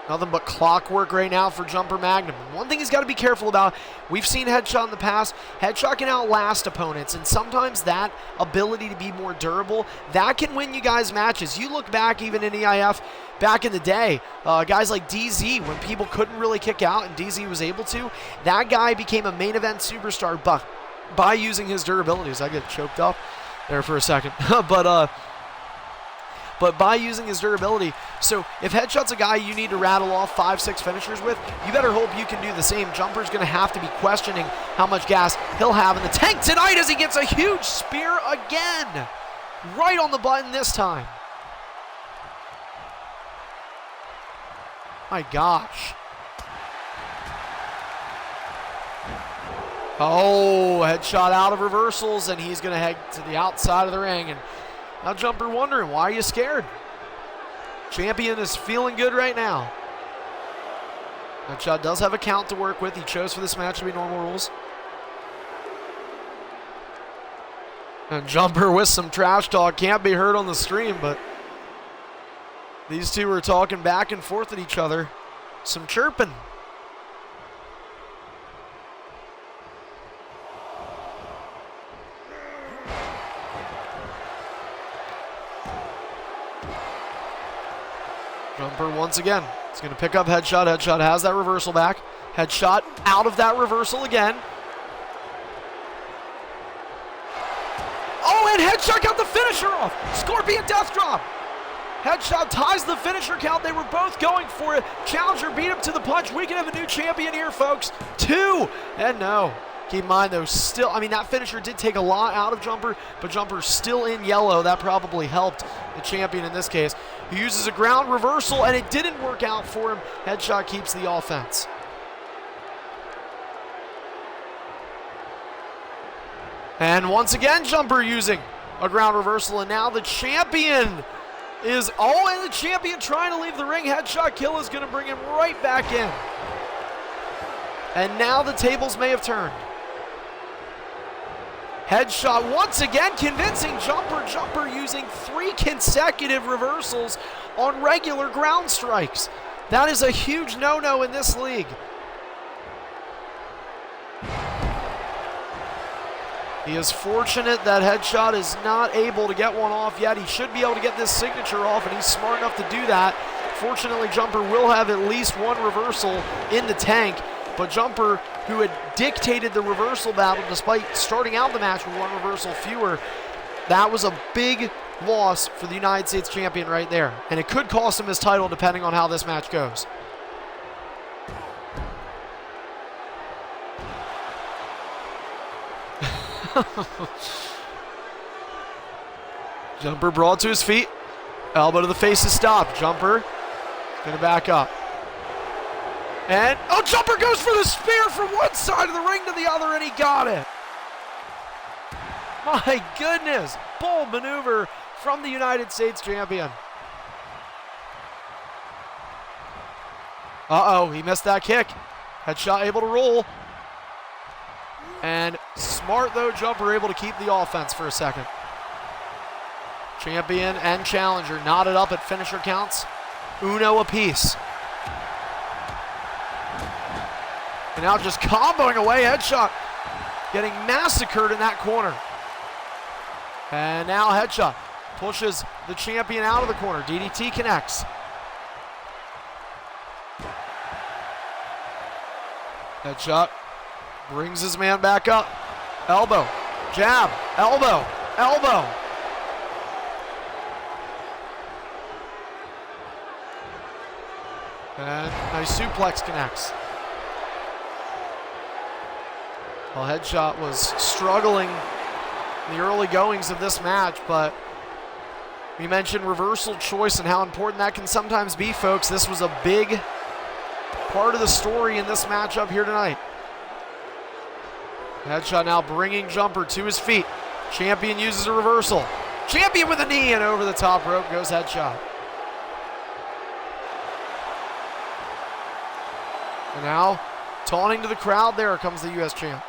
nothing but clockwork right now for Jumper Magnum. One thing he's got to be careful about, we've seen Headshot in the past. Headshot can outlast opponents, and sometimes that ability to be more durable, that can win you guys matches. You look back even in EIF back in the day, guys like DZ, when people couldn't really kick out and DZ was able to, that guy became a main event superstar by using his durabilities. I get choked up there for a second. But by using his durability. So if Headshot's a guy you need to rattle off 5-6 finishers with, you better hope you can do the same. Jumper's going to have to be questioning how much gas he'll have in the tank tonight as he gets a huge spear again. Right on the button this time. My gosh. Oh, Headshot out of reversals, and he's going to head to the outside of the ring. And now Jumper wondering, why are you scared? Champion is feeling good right now. Headshot does have a count to work with. He chose for this match to be normal rules. And Jumper with some trash talk. Can't be heard on the stream, but these two are talking back and forth at each other. Some chirping. Jumper once again. He's going to pick up Headshot. Headshot has that reversal back. Headshot out of that reversal again. Oh, and Headshot got the finisher off. Scorpion Death Drop. Headshot ties the finisher count. They were both going for it. Challenger beat him to the punch. We can have a new champion here, folks. 2. And no. Keep in mind, though, still, I mean, that finisher did take a lot out of Jumper, but Jumper's still in yellow. That probably helped the champion in this case. He uses a ground reversal, and it didn't work out for him. Headshot keeps the offense. And once again, Jumper using a ground reversal, and now the champion is, oh, and the champion trying to leave the ring. Headshot Kill is going to bring him right back in. And now the tables may have turned. Headshot once again, convincing jumper. Jumper using 3 consecutive reversals on regular ground strikes. That is a huge no-no in this league. He is fortunate that Headshot is not able to get one off yet. He should be able to get this signature off, and he's smart enough to do that. Fortunately, Jumper will have at least one reversal in the tank, but Jumper, who had dictated the reversal battle despite starting out the match with one reversal fewer, that was a big loss for the United States champion right there, and it could cost him his title depending on how this match goes. Jumper brought to his feet. Elbow to the face is stopped. Jumper gonna back up. And, oh, Jumper goes for the spear from one side of the ring to the other, and he got it. My goodness. Bold maneuver from the United States champion. Uh-oh, he missed that kick. Headshot able to roll. And smart, though, Jumper able to keep the offense for a second. Champion and challenger knotted up at finisher counts. Uno apiece. And now just comboing away. Headshot getting massacred in that corner. And now Headshot pushes the champion out of the corner. DDT connects. Headshot brings his man back up. Elbow, jab, elbow, elbow. And nice suplex connects. Well, Headshot was struggling in the early goings of this match, but we mentioned reversal choice and how important that can sometimes be, folks. This was a big part of the story in this matchup here tonight. Headshot now bringing Jumper to his feet. Champion uses a reversal. Champion with a knee, and over the top rope goes Headshot. And now, taunting to the crowd, there comes the U.S. champ.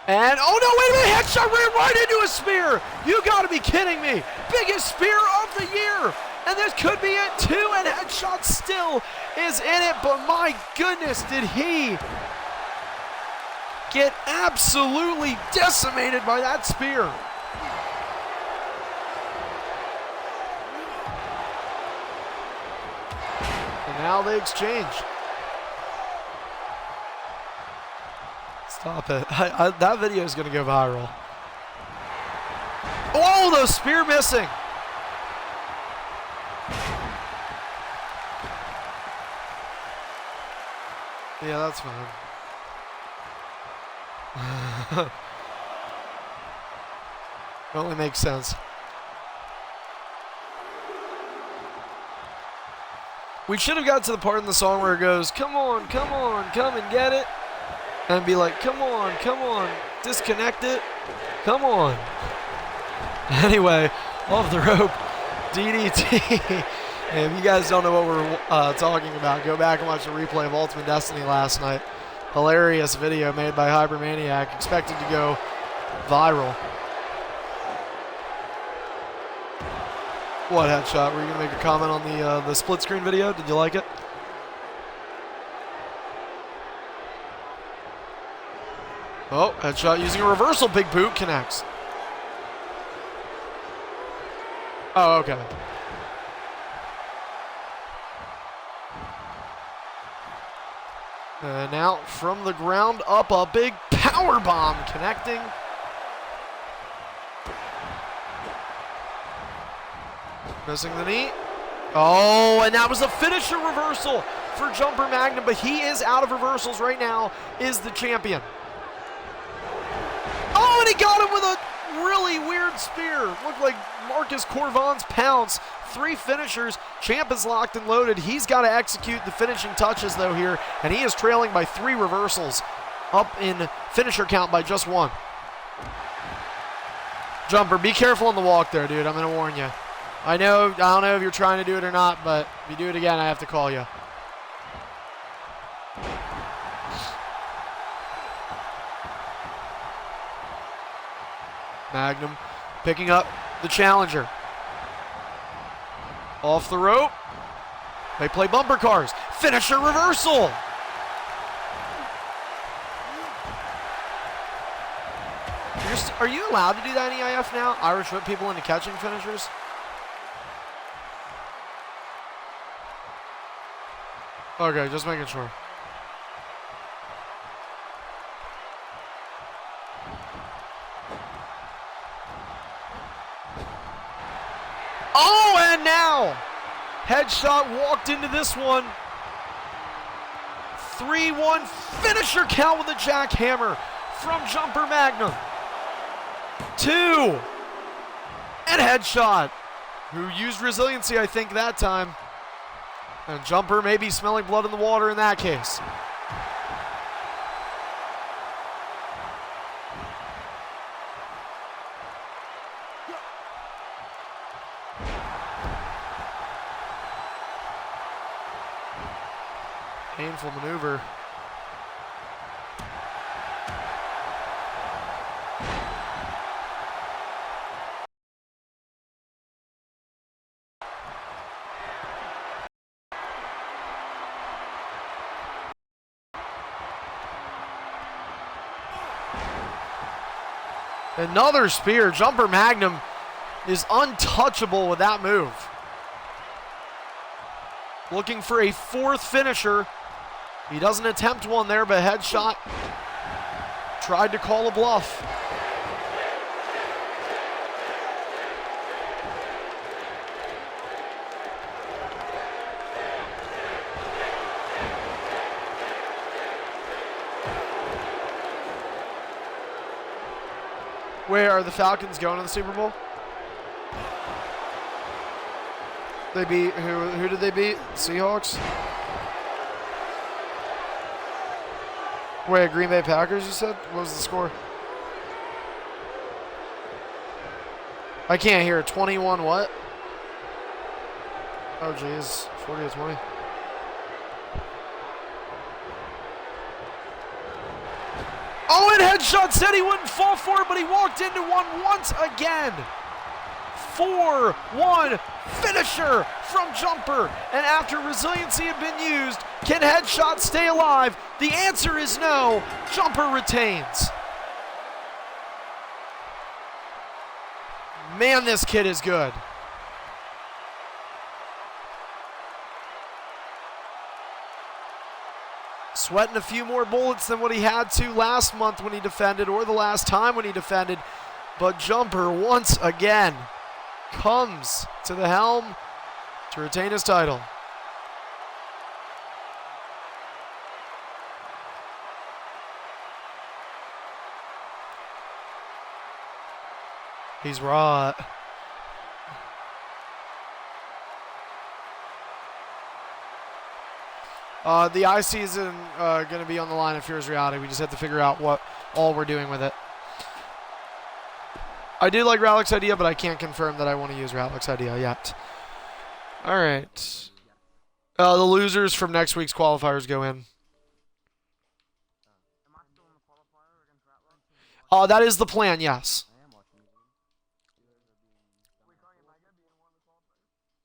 And, oh no, wait a minute, Headshot ran right into a spear. You gotta be kidding me. Biggest spear of the year. And this could be it too, and Headshot still is in it, but my goodness, did he get absolutely decimated by that spear. And now they exchange. Stop it. That video is going to go viral. Oh, the spear missing. Yeah, that's fine. Only makes sense. We should have got to the part in the song where it goes, come on, come and get it. And be like, come on, disconnect it, come on. Anyway, off the rope, DDT. If you guys don't know what we're talking about, go back and watch the replay of Ultimate Destiny last night. Hilarious video made by Hypermaniac, expected to go viral. What, Headshot? Were you going to make a comment on the split screen video? Did you like it? Oh, Headshot using a reversal. Big boot connects. Oh, okay. And now from the ground up, a big power bomb connecting. Missing the knee. Oh, and that was a finisher reversal for Jumper Magnum, but he is out of reversals right now, is the champion. Oh, and he got him with a really weird spear. Looked like Marcus Corvon's pounce. 3 finishers. Champ is locked and loaded. He's got to execute the finishing touches, though, here, and he is trailing by 3 reversals, up in finisher count by just 1. Jumper, be careful on the walk there, dude. I'm going to warn you. I don't know if you're trying to do it or not, but if you do it again, I have to call you. Magnum picking up the challenger. Off the rope. They play bumper cars. Finisher reversal. Are you allowed to do that in EIF now? Irish whip people into catching finishers? Okay, just making sure. Oh, and now headshot walked into this one. 3-1 finisher count with a jackhammer from Jumper Magnum. 2 and headshot, who used resiliency, I think, that time. And Jumper may be smelling blood in the water in that case. Painful maneuver. Another spear. Jumper Magnum is untouchable with that move. Looking for a 4th finisher. He doesn't attempt one there, but headshot tried to call a bluff. Where are the Falcons going to the Super Bowl? They beat who did they beat? Seahawks? Wait, Green Bay Packers, you said? What was the score? I can't hear. 21 what? Oh, geez. 40-20. Oh, and headshot said he wouldn't fall for it, but he walked into one once again. 4-1 finisher from Jumper. And after resiliency had been used, can headshot stay alive? The answer is no. Jumper retains. Man, this kid is good. Sweating a few more bullets than what he had to last month when he defended, or the last time when he defended. But Jumper, once again, comes to the helm to retain his title. He's raw. The IC isn't going to be on the line of Fear's Reality. We just have to figure out what all we're doing with it. I do like Rallick's idea, but I can't confirm that I want to use Rallick's idea yet. All right. The losers from next week's qualifiers go in. That is the plan, yes.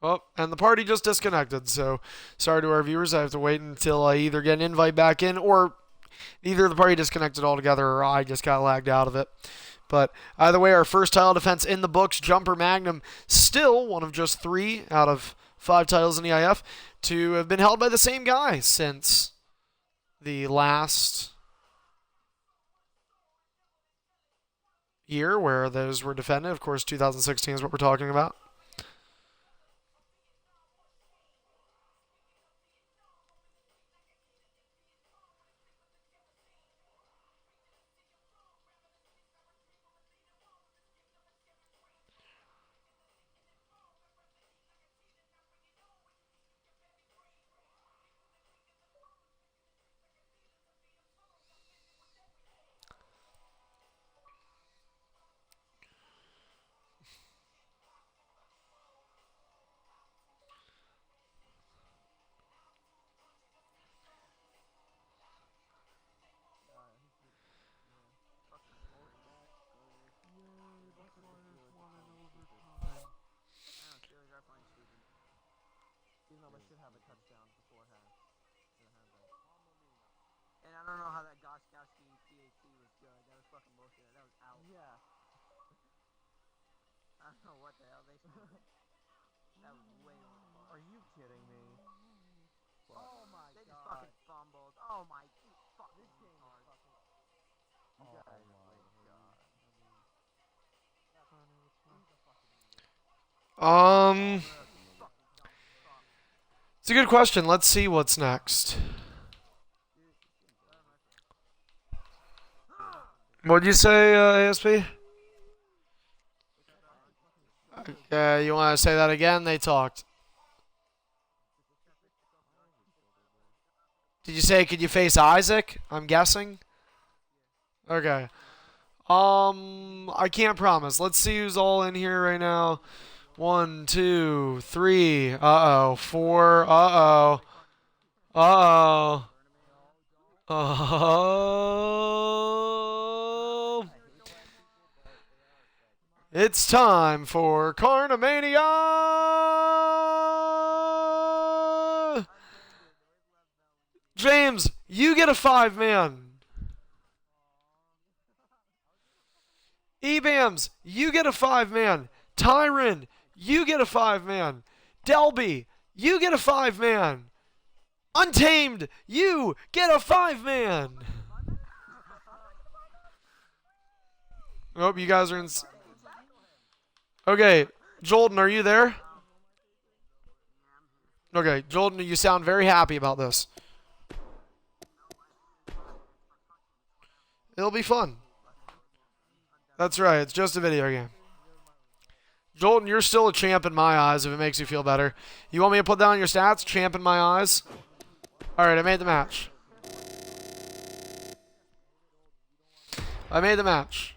Oh, and the party just disconnected, so sorry to our viewers. I have to wait until I either get an invite back in, or either the party disconnected altogether, or I just got lagged out of it. But either way, our first title defense in the books. Jumper Magnum, still one of just 3 out of 5 titles in EIF to have been held by the same guy since the last year where those were defended. Of course, 2016 is what we're talking about. And I don't know how that Goskowski THC was good. That was fucking bullshit. That was out. Yeah. I don't know what the hell they smoked. That was way overflowed. Are you kidding me? What? Oh my They just god. fucking fumbled. Oh my fucking This game is retard. fucking. You Oh guys my played god. That's funny. He's a fucking idiot. Um, Fucking dumb fuck. it's a good question. Let's see what's next. What'd you say, ASP? Yeah, you want to say that again? They talked. Did you say could you face Isaac? I'm guessing. Okay. I can't promise. Let's see who's all in here right now. 1, 2, 3. Uh-oh. 4. Uh-oh. Uh-oh. Oh. It's time for Carnamania! James, you get a 5-man. Ebams, you get a 5-man. Tyron, you get a 5-man. Delby, you get a 5-man. Untamed, you get a 5-man. I hope you guys are in. Okay, Jolton, are you there? Okay, Jolton, you sound very happy about this. It'll be fun. That's right, it's just a video game. Jolton, you're still a champ in my eyes if it makes you feel better. You want me to put down your stats? Champ in my eyes? Alright, I made the match. I made the match.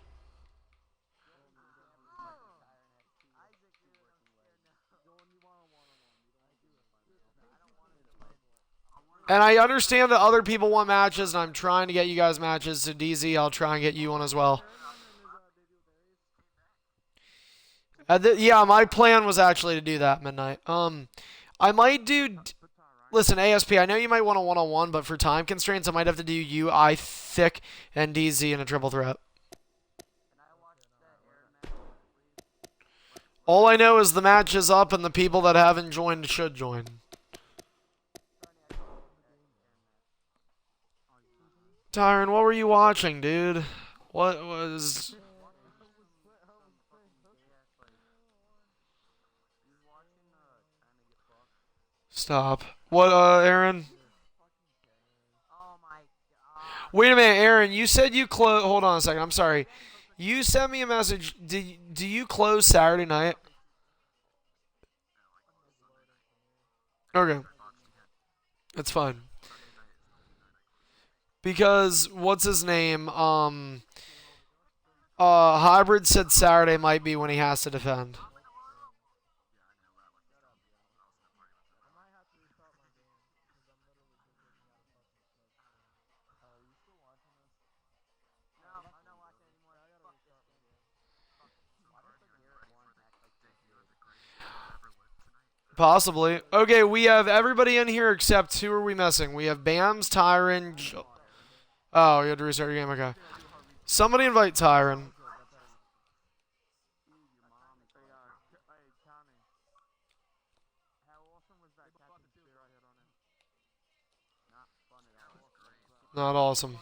And I understand that other people want matches, and I'm trying to get you guys matches. So DZ, I'll try and get you one as well. Yeah, my plan was actually to do that midnight. I might do. Listen, ASP, I know you might want a one-on-one, but for time constraints, I might have to do you, I, Thick, and DZ in a triple threat. All I know is the match is up, and the people that haven't joined should join. Tyron, what were you watching, dude? What was... Stop. What, Aaron? Oh my god. Wait a minute, Aaron. You said you close... Hold on a second. I'm sorry. You sent me a message. Do you close Saturday night? Okay. That's fine. Because, what's his name? Hybrid said Saturday might be when he has to defend. Possibly. Okay, we have everybody in here except who are we missing? We have Bams, Tyron. Oh, you had to restart your game. Okay. Somebody invite Tyron. Not awesome.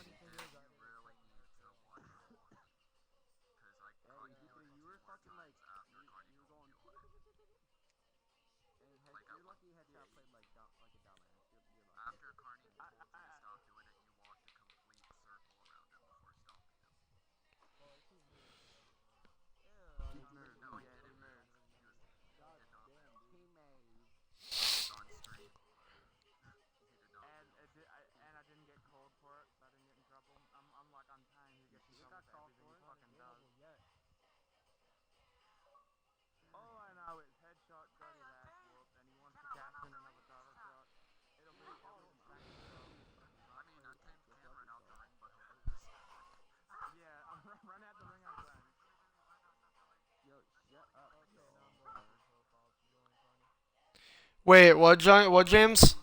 Wait, what, what, James?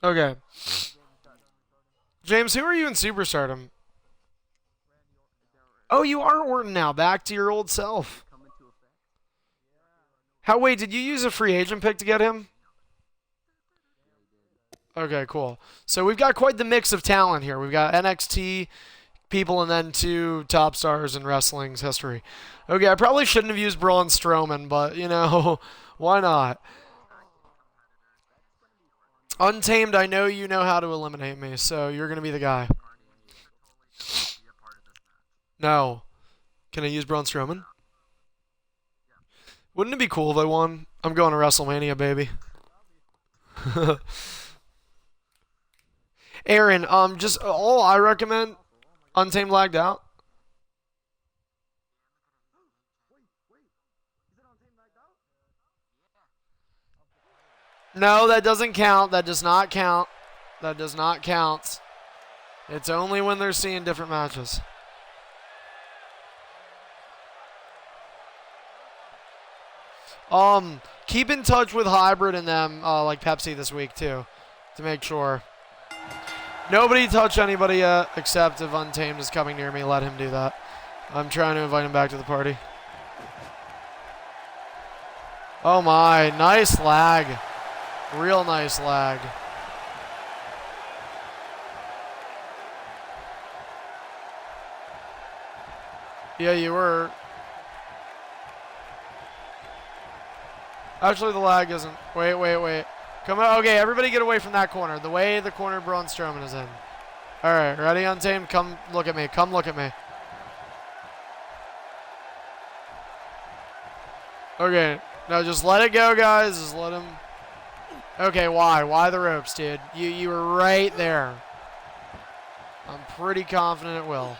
Okay. James, who are you in Superstardom? Oh, you are Orton now. Back to your old self. How, wait, did you use a free agent pick to get him? Okay, cool. So we've got quite the mix of talent here. We've got NXT people and then two top stars in wrestling's history. Okay, I probably shouldn't have used Braun Strowman, but, you know, why not? Untamed, I know you know how to eliminate me, so you're going to be the guy. No. Can I use Braun Strowman? Wouldn't it be cool if I won? I'm going to WrestleMania, baby. Aaron, just all I recommend, Untamed lagged out. No, that doesn't count. That does not count. That does not count. It's only when they're seeing different matches. Keep in touch with Hybrid and them, like Pepsi this week too, to make sure. Nobody touch anybody yet, except if Untamed is coming near me. Let him do that. I'm trying to invite him back to the party. Oh my, nice lag. Real nice lag. Yeah, you were. Actually, the lag isn't. Wait. Come on. Okay, everybody get away from that corner. The way the corner Braun Strowman is in. All right, ready, Untamed? Come look at me. Come look at me. Okay, no, just let it go, guys. Just let him. Okay, why? Why the ropes, dude? You were right there. I'm pretty confident it will.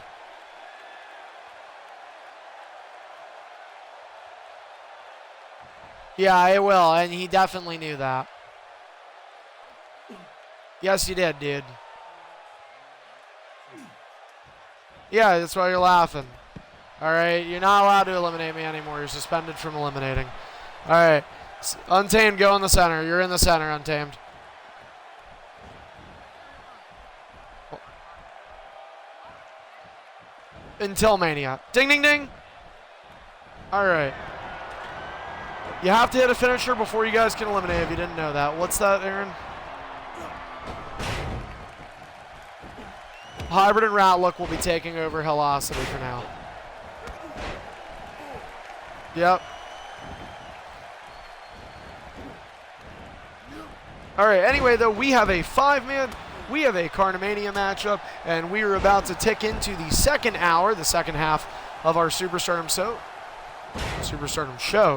Yeah, it will, and he definitely knew that. Yes, you did, dude. Yeah, that's why you're laughing. All right, you're not allowed to eliminate me anymore. You're suspended from eliminating. All right, Untamed, go in the center. You're in the center, Untamed. Until Mania. Ding, ding, ding. All right. You have to hit a finisher before you guys can eliminate if you didn't know that. What's that, Aaron? Hybrid and Ratlook will be taking over Helosity for now. Yep. All right, anyway, though, we have a five-man, we have a Carnamania matchup, and we are about to tick into the second hour, the second half of our Superstardom show.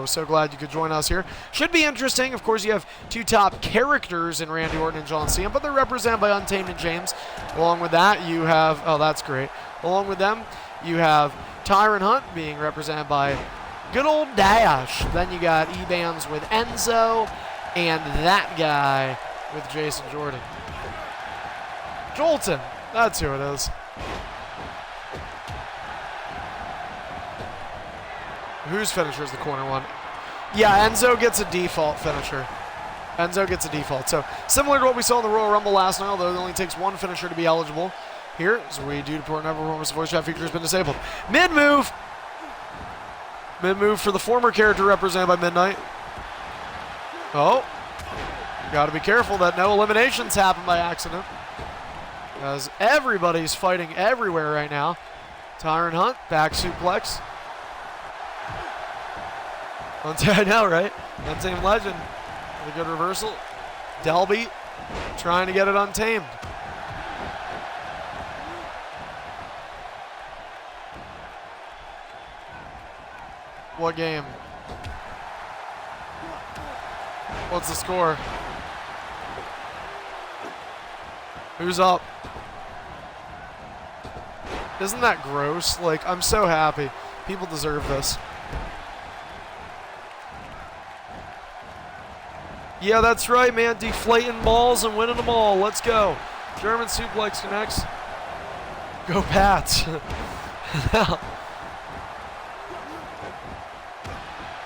So glad you could join us here. Should be interesting. Of course, you have two top characters in Randy Orton and John Cena, but they're represented by Untamed and James. Along with that, you have, oh, that's great. Along with them, you have Tyron Hunt being represented by good old Dash. Then you got E-Bands with Enzo, and that guy with Jason Jordan. Jolton, that's who it is. Whose finisher is the corner one? Yeah, Enzo gets a default finisher. Enzo gets a default. So similar to what we saw in the Royal Rumble last night, although it only takes one finisher to be eligible. Here, as we do to number performance voice chat feature has been disabled. Mid-move. Mid-move for the former character represented by Midnight. Oh. Got to be careful that no eliminations happen by accident, as everybody's fighting everywhere right now. Tyron Hunt, back suplex. I know, right? Untamed Legend. With a good reversal. Delby trying to get it untamed. What game? What's the score? Who's up? Isn't that gross? Like, I'm so happy. People deserve this. Yeah, that's right, man. Deflating balls and winning them all. Let's go. German suplex connects. Go Pats.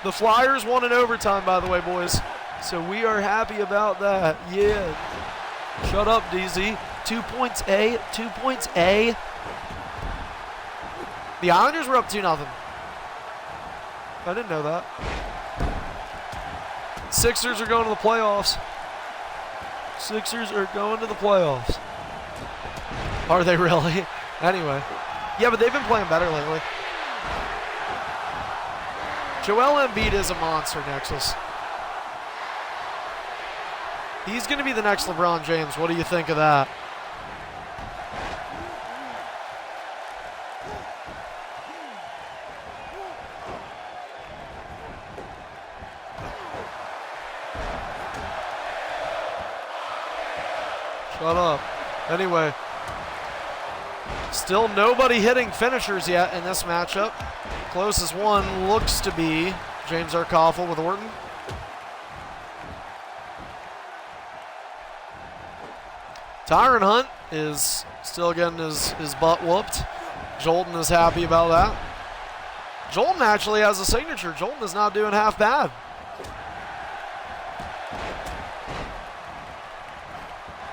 The Flyers won in overtime, by the way, boys. So we are happy about that. Yeah. Shut up, DZ. 2 points, A. 2 points, A. The Islanders were up 2-0. I didn't know that. Sixers are going to the playoffs. Sixers are going to the playoffs. Are they really? Anyway. Yeah, but they've been playing better lately. Joel Embiid is a monster, Nexus. He's going to be the next LeBron James. What do you think of that? Shut up. Anyway, still nobody hitting finishers yet in this matchup. Closest one looks to be James Arkoffel with Orton. Tyron Hunt is still getting his butt whooped. Jolton is happy about that. Jolton actually has a signature. Jolton is not doing half bad.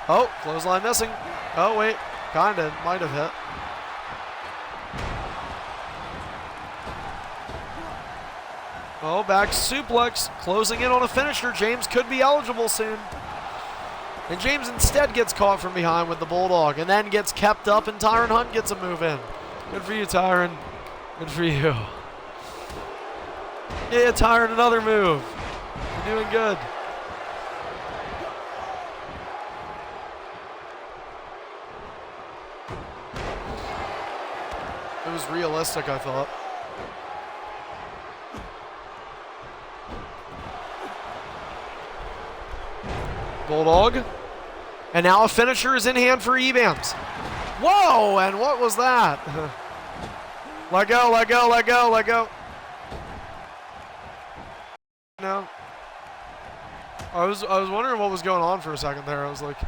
Oh, clothesline missing. Oh, wait. Kinda. Might have hit. Oh, back suplex. Closing in on a finisher. James could be eligible soon. And James instead gets caught from behind with the Bulldog and then gets kept up, and Tyron Hunt gets a move in. Good for you, Tyron. Good for you. Yeah, Tyron, another move. You're doing good. It was realistic, I thought. Bulldog. And now a finisher is in hand for Ebams. Whoa, and what was that? Let go, let go, let go, let go. No. I was wondering what was going on for a second there. I was like,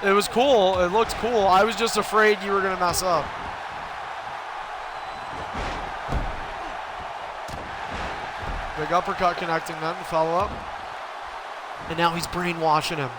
it was cool. It looked cool. I was just afraid you were going to mess up. Big uppercut connecting then to follow up. And now he's brainwashing him.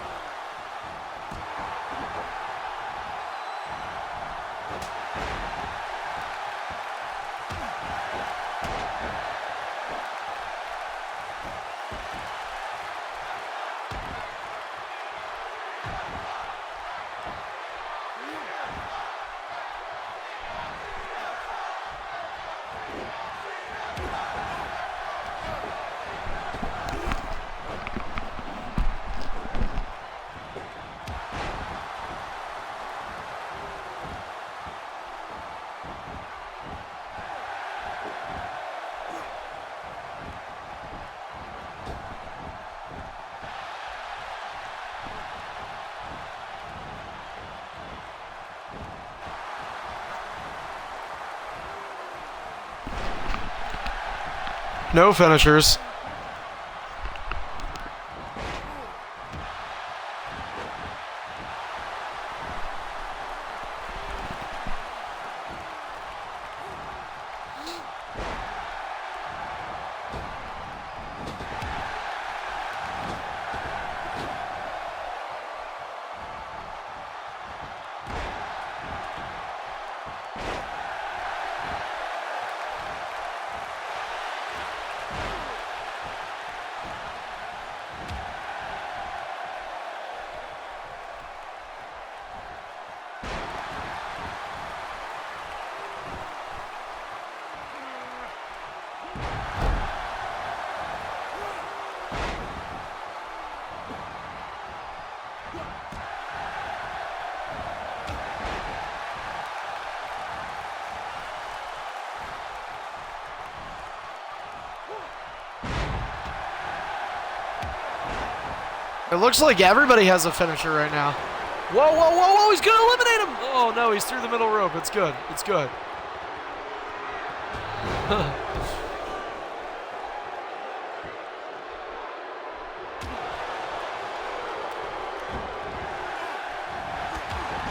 No finishers. It looks like everybody has a finisher right now. Whoa, whoa, whoa, whoa, he's going to eliminate him. Oh, no, he's through the middle rope. It's good. It's good.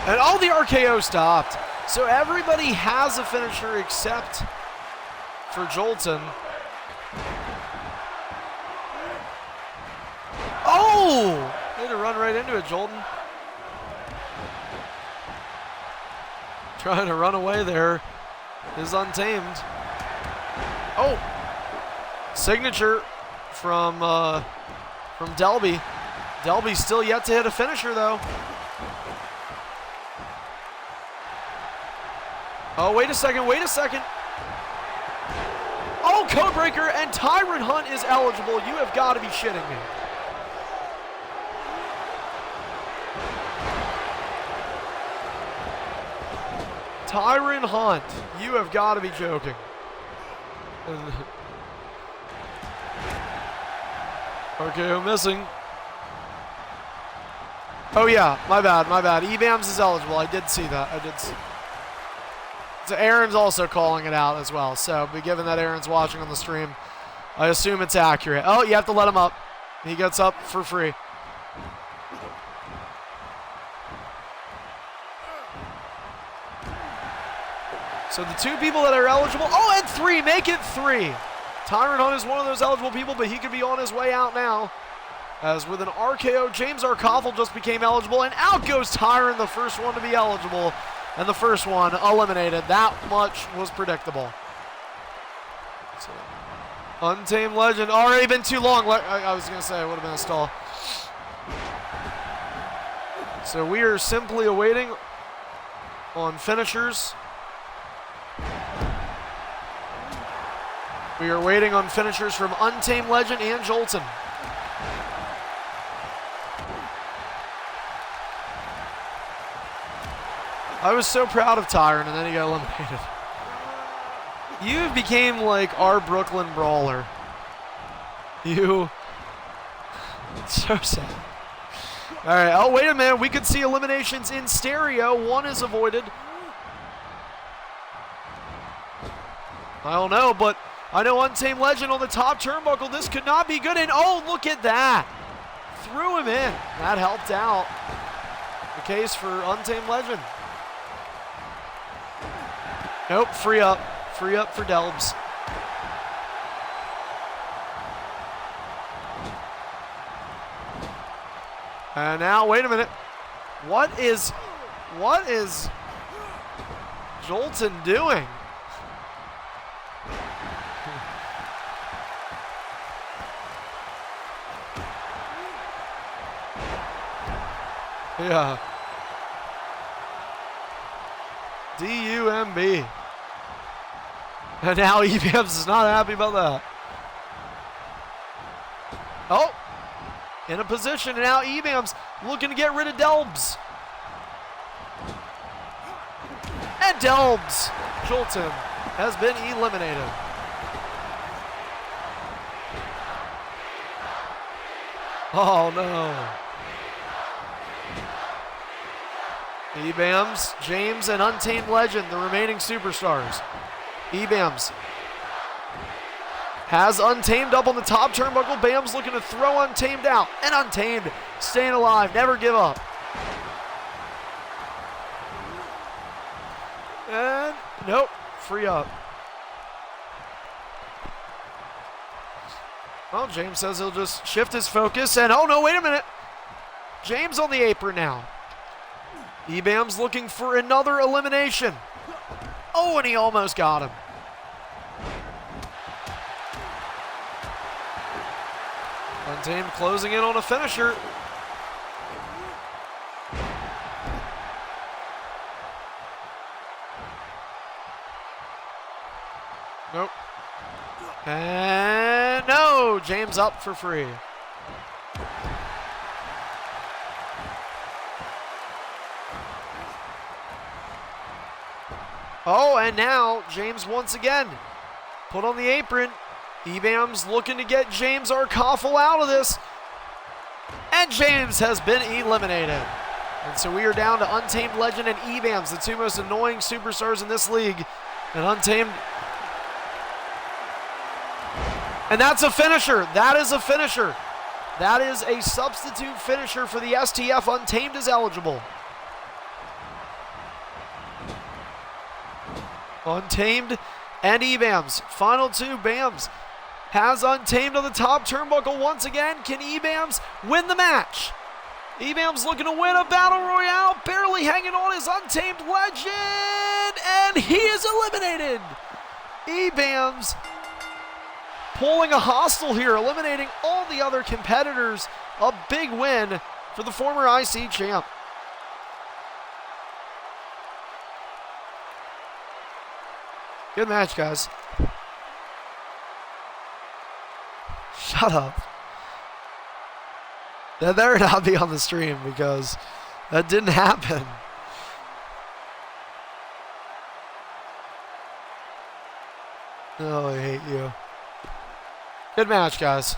And the RKO stopped. So everybody has a finisher except for Jolton. Oh! They had to run right into it, Jolton. Trying to run away there is Untamed. Oh! Signature from Delby. Delby still yet to hit a finisher, though. Oh, wait a second, wait a second. Oh, Codebreaker, and Tyron Hunt is eligible. You have got to be shitting me. Tyron Hunt, you have got to be joking. RKO missing. Oh yeah, my bad, my bad. Ebams is eligible. I did see that. I did see. So Aaron's also calling it out as well. So, but given that Aaron's watching on the stream, I assume it's accurate. Oh, you have to let him up. He gets up for free. So the two people that are eligible. Oh, and three. Make it three. Tyron Hunt is one of those eligible people, but he could be on his way out now. As with an RKO, James Arkoffel just became eligible, and out goes Tyron, the first one to be eligible, and the first one eliminated. That much was predictable. So, Untamed Legend, already been too long. I was going to say it would have been a stall. So we are simply awaiting on finishers. We are waiting on finishers from Untamed Legend and Jolton. I was so proud of Tyron, and then he got eliminated. You became like our Brooklyn Brawler. You. So sad. All right. Oh, wait a minute. We could see eliminations in stereo. One is avoided. I don't know, but I know Untamed Legend on the top turnbuckle. This could not be good. And oh, look at that. Threw him in. That helped out the case for Untamed Legend. Nope, free up. Free up for Delbs. And now, wait a minute. What is Jolton doing? Yeah. D-U-M-B. And now Eif Ss is not happy about that. Oh, in a position, and now Eif Ss looking to get rid of Delbs. And Delbs, Jolton, has been eliminated. Oh no. Eif Ss, James, and Untamed Legend, the remaining superstars. Eif Ss has Untamed up on the top turnbuckle. Bam's looking to throw Untamed out. And Untamed staying alive. Never give up. And nope. Free up. Well, James says he'll just shift his focus. And oh no, wait a minute. James on the apron now. Eif Ss looking for another elimination. Oh, and he almost got him. Untamed closing in on a finisher. Nope. And no, James up for free. Oh, and now James once again put on the apron. Eif Ss looking to get James Arkoffel out of this. And James has been eliminated. And so we are down to Untamed Legend and Eif Ss, the two most annoying superstars in this league. And Untamed. And that's a finisher. That is a finisher. That is a substitute finisher for the STF. Untamed is eligible. Untamed and Ebams. Final two, Bams has Untamed on the top turnbuckle once again. Can Ebams win the match? Ebams looking to win a battle royale, barely hanging on his Untamed legend, and he is eliminated. Ebams pulling a hostile here, eliminating all the other competitors. A big win for the former IC champ. Good match, guys. Shut up. That better not be on the stream because that didn't happen. Oh, I hate you. Good match, guys.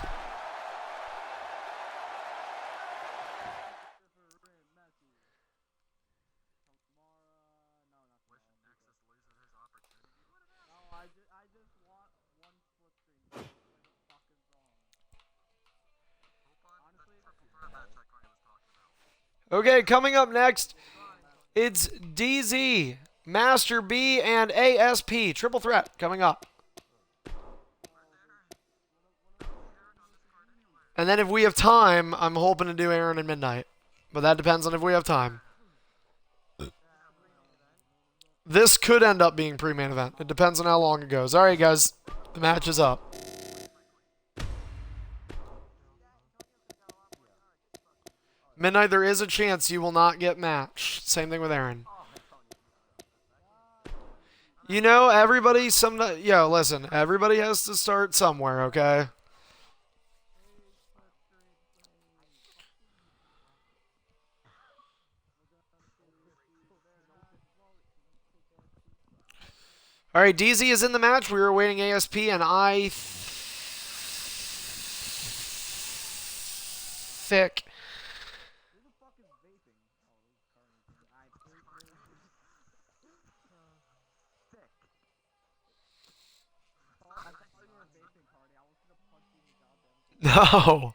Okay, coming up next, it's DZ, Master B, and ASP. Triple threat coming up. And then if we have time, I'm hoping to do Aaron and Midnight. But that depends on if we have time. This could end up being pre-main event. It depends on how long it goes. All right, guys. The match is up. Midnight, there is a chance you will not get matched. Same thing with Aaron. You know, everybody, listen, everybody has to start somewhere, okay? All right, DZ is in the match. We were awaiting ASP, and I thick. No.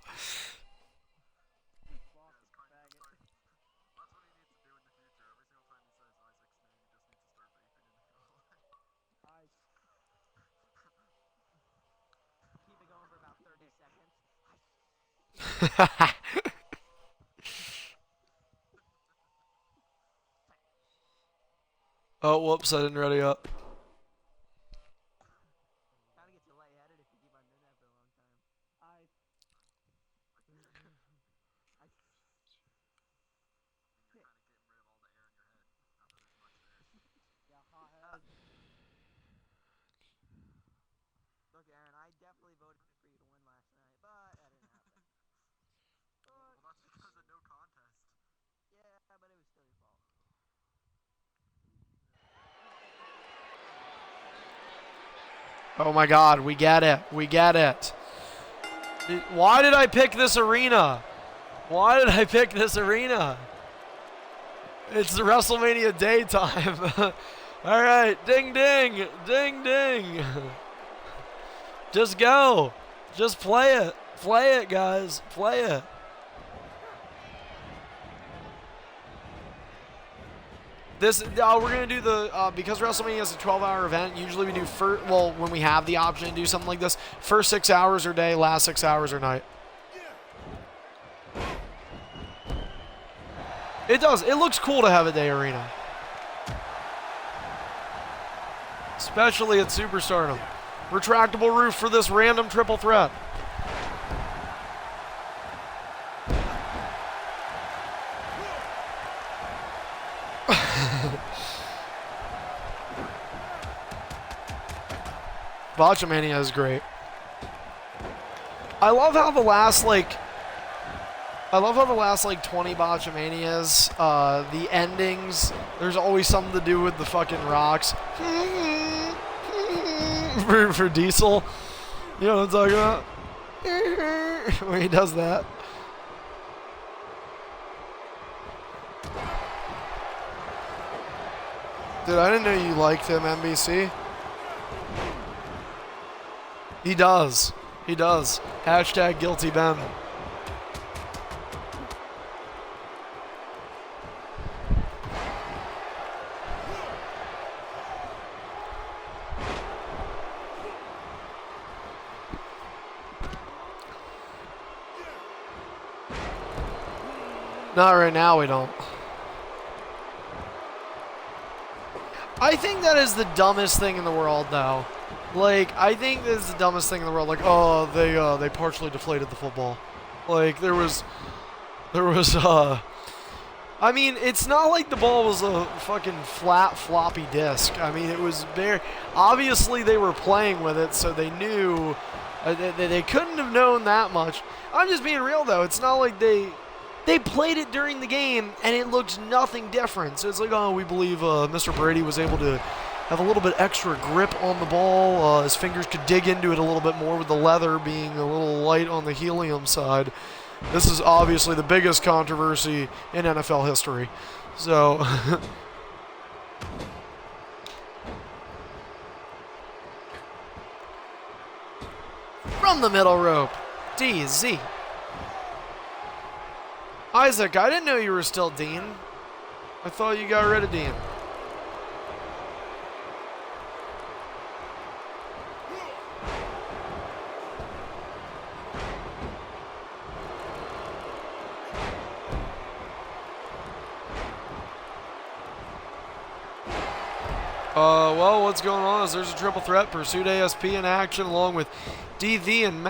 Oh, whoops, I didn't ready up. Look, Aaron, I definitely voted for you to win last night, but that didn't happen. Well, that's because of no contest. Yeah, but it was still your fault. Oh my god, we get it. We get it. Why did I pick this arena? Why did I pick this arena? It's the WrestleMania daytime. All right, ding, ding, ding, ding. Just go. Just play it. Play it, guys. Play it. This, we're going to do the, because WrestleMania is a 12-hour event, usually we do, when we have the option to do something like this, first 6 hours are day, last 6 hours are night. It does. It looks cool to have a day arena. Especially at Superstardom. Retractable roof for this random triple threat. Botchamania is great. I love how the last 20 Botchamanias, the endings, there's always something to do with the fucking rocks. for Diesel. You know what I'm talking about? When he does that. Dude, I didn't know you liked him, NBC. He does. He does. Hashtag guilty Ben. Not right now, we don't. I think that is the dumbest thing in the world, though. Like, I think this is the dumbest thing in the world. Like, oh, they partially deflated the football. Like, I mean, it's not like the ball was a fucking flat, floppy disc. I mean, it was very... Obviously, they were playing with it, so they knew... They couldn't have known that much. I'm just being real, though. It's not like they played it during the game, and it looks nothing different. So it's like, oh, we believe Mr. Brady was able to have a little bit extra grip on the ball. His fingers could dig into it a little bit more with the leather being a little light on the helium side. This is obviously the biggest controversy in NFL history. So... From the middle rope, DZ. Isaac, I didn't know you were still Dean. I thought you got rid of Dean. Well, what's going on is there's a triple threat. Pursuit ASP in action along with DV and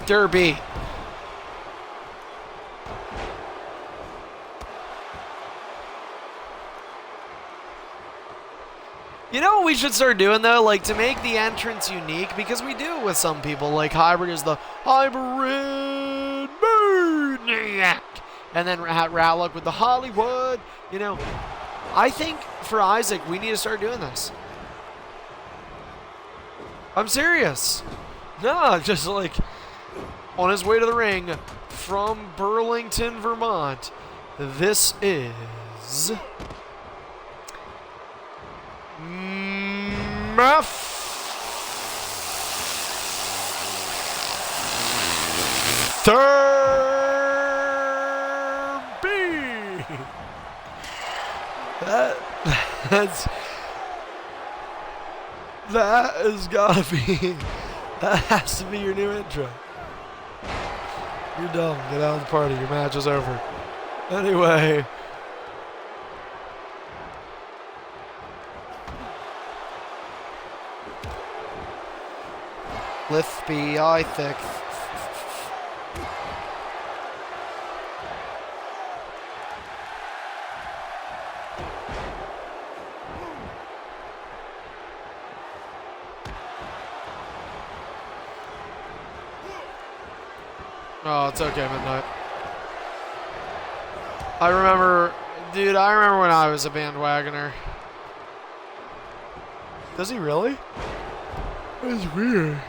Derby. You know what we should start doing, though? Like, to make the entrance unique, because we do it with some people. Like, Hybrid is the Hybrid Maniac. And then Ratlook with the Hollywood. You know, I think for Isaac, we need to start doing this. I'm serious. No, just like on his way to the ring from Burlington, Vermont. This is that has to be your new intro. You're dumb. Get out of the party. Your match is over. Anyway. Lispy, I think. Oh, it's okay, Midnight. I remember when I was a bandwagoner. Does he really? That's weird.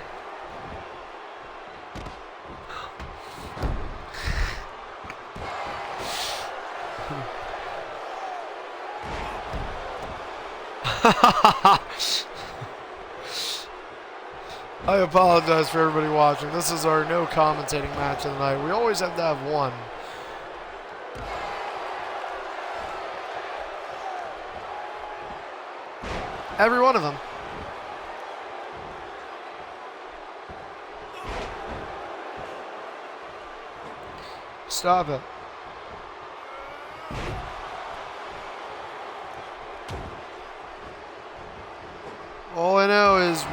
I apologize for everybody watching. This is our no commentating match of the night. We always have to have one. Every one of them. Stop it. All I know is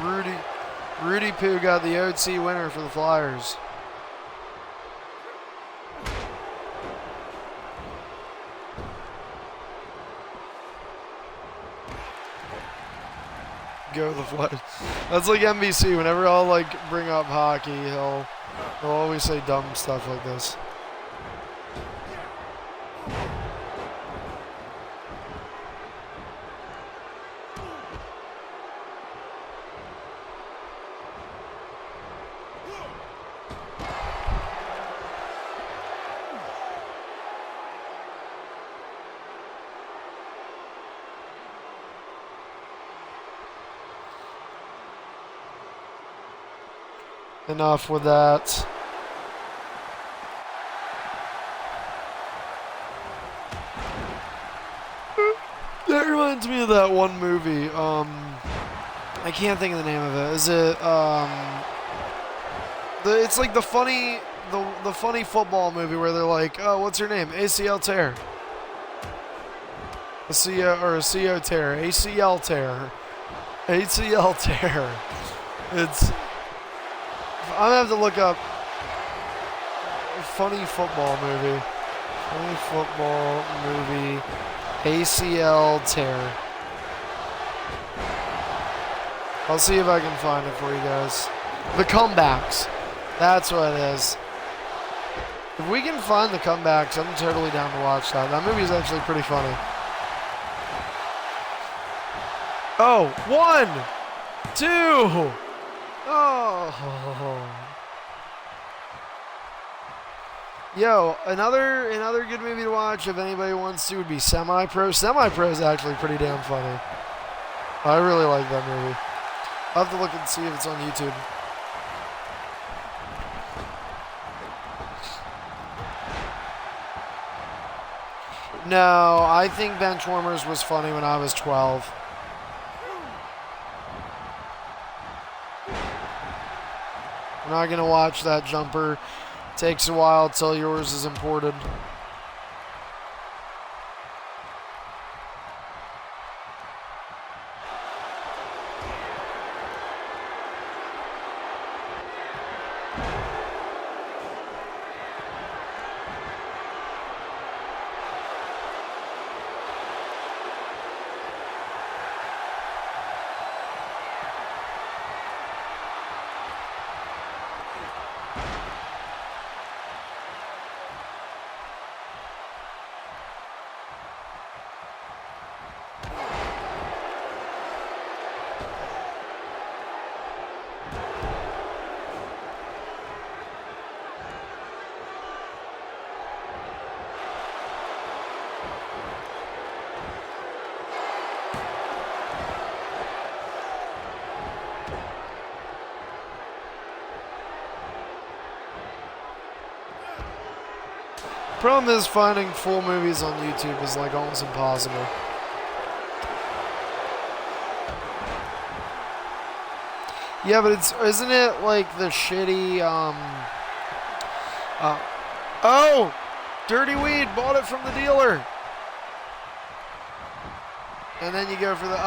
Rudy Poo got the OC winner for the Flyers. Go the Flyers. That's like NBC. Whenever I'll like bring up hockey, he'll always say dumb stuff like this. Enough with that. That reminds me of that one movie. I can't think of the name of it. Is it It's like the funny football movie where they're like, oh, what's your name? ACL tear. A CO tear. ACL tear. ACL tear. It's. I'm gonna have to look up funny football movie. Funny football movie. ACL tear. I'll see if I can find it for you guys. The comebacks. That's what it is. If we can find the comebacks, I'm totally down to watch that. That movie is actually pretty funny. Oh, 1, 2. Oh. Yo, another good movie to watch if anybody wants to would be Semi-Pro. Semi-Pro is actually pretty damn funny. I really like that movie. I'll have to look and see if it's on YouTube. No, I think Benchwarmers was funny when I was 12. We're not going to watch that jumper. Takes a while till yours is imported. Problem is finding full movies on YouTube is like almost impossible. Yeah, but isn't it like the shitty oh, Dirty Weed bought it from the dealer. And then you go for the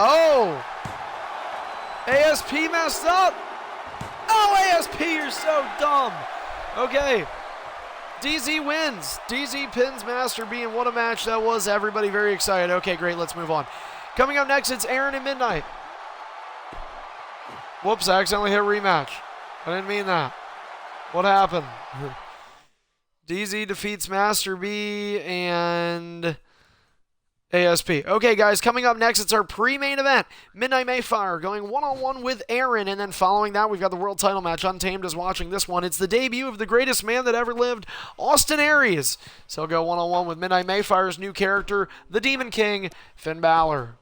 ASP messed up. Oh, ASP, you're so dumb. Okay. DZ wins. DZ pins Master B, and what a match that was. Everybody very excited. Okay, great. Let's move on. Coming up next, it's Aaron and Midnight. Whoops, I accidentally hit rematch. I didn't mean that. What happened? DZ defeats Master B and ASP. Okay, guys, coming up next, it's our pre-main event. Midnight Mayfire going one-on-one with Aaron, and then following that, we've got the world title match. Untamed is watching this one. It's the debut of the greatest man that ever lived, Austin Aries. So he'll go one-on-one with Midnight Mayfire's new character, the Demon King, Finn Balor.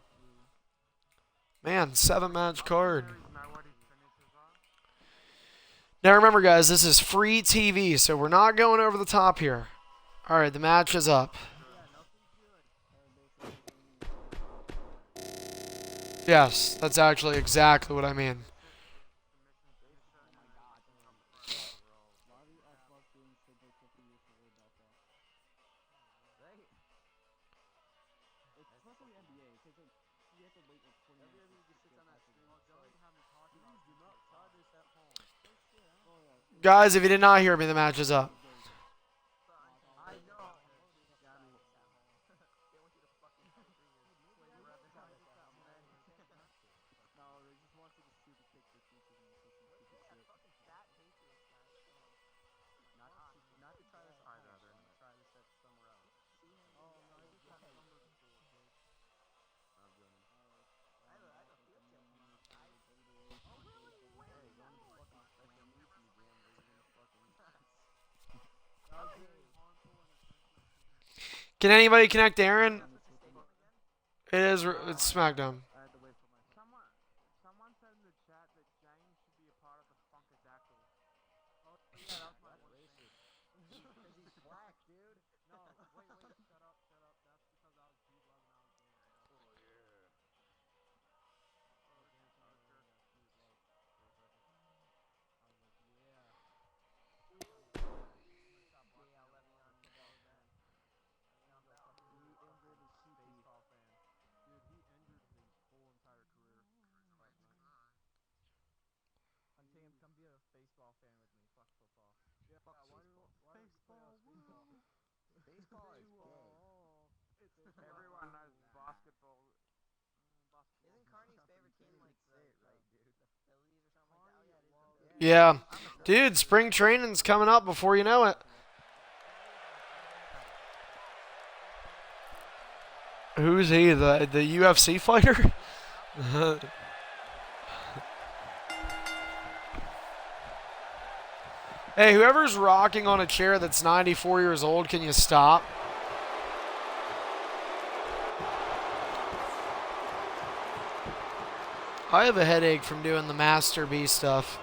Man, 7-match card. Now remember, guys, this is free TV, so we're not going over the top here. All right, the match is up. Yes, that's actually exactly what I mean. Guys, if you did not hear me, the match is up. Can anybody connect Aaron? It's SmackDown. Someone said in the chat that James should be a part of the Funkadactyl. Oh, yeah, that was my racist. Because he's black, dude. No, wait, shut up. That's because I was B-Blood and I was gay. Oh, yeah. Oh, yeah. baseball fan with me. Fuck football. Yeah, fuck baseball. Why don't you play baseball? Baseball is gay. Everyone knows basketball. Basketball. Isn't Carney's favorite team like the Phillies or something like that? Oh yeah, it is. Yeah. Dude, spring training's coming up before you know it. Who's he? The UFC fighter? Hey, whoever's rocking on a chair that's 94 years old, can you stop? I have a headache from doing the Master B stuff.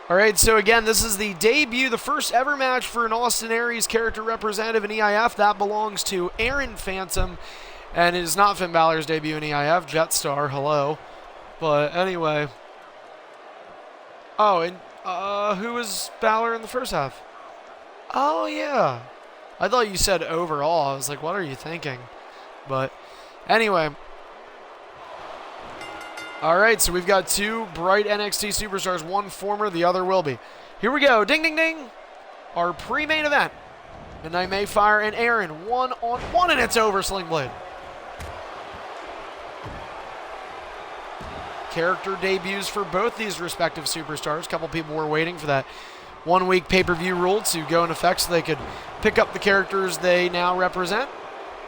All right, so again, this is the debut, the first ever match for an Austin Aries character representative in EIF. That belongs to Aaron Phantom, and it is not Finn Balor's debut in EIF. Jetstar, hello. But anyway. Oh, and who was Balor in the first half? Oh, yeah. I thought you said overall. I was like, what are you thinking? But anyway. All right, so we've got two bright NXT superstars, one former, the other will be. Here we go. Ding, ding, ding. Our pre-main event. Midnight Mayfire and Aaron, 1-on-1, and it's over, Sling Blade. Character debuts for both these respective superstars. A couple people were waiting for that 1 week pay-per-view rule to go in effect so they could pick up the characters they now represent.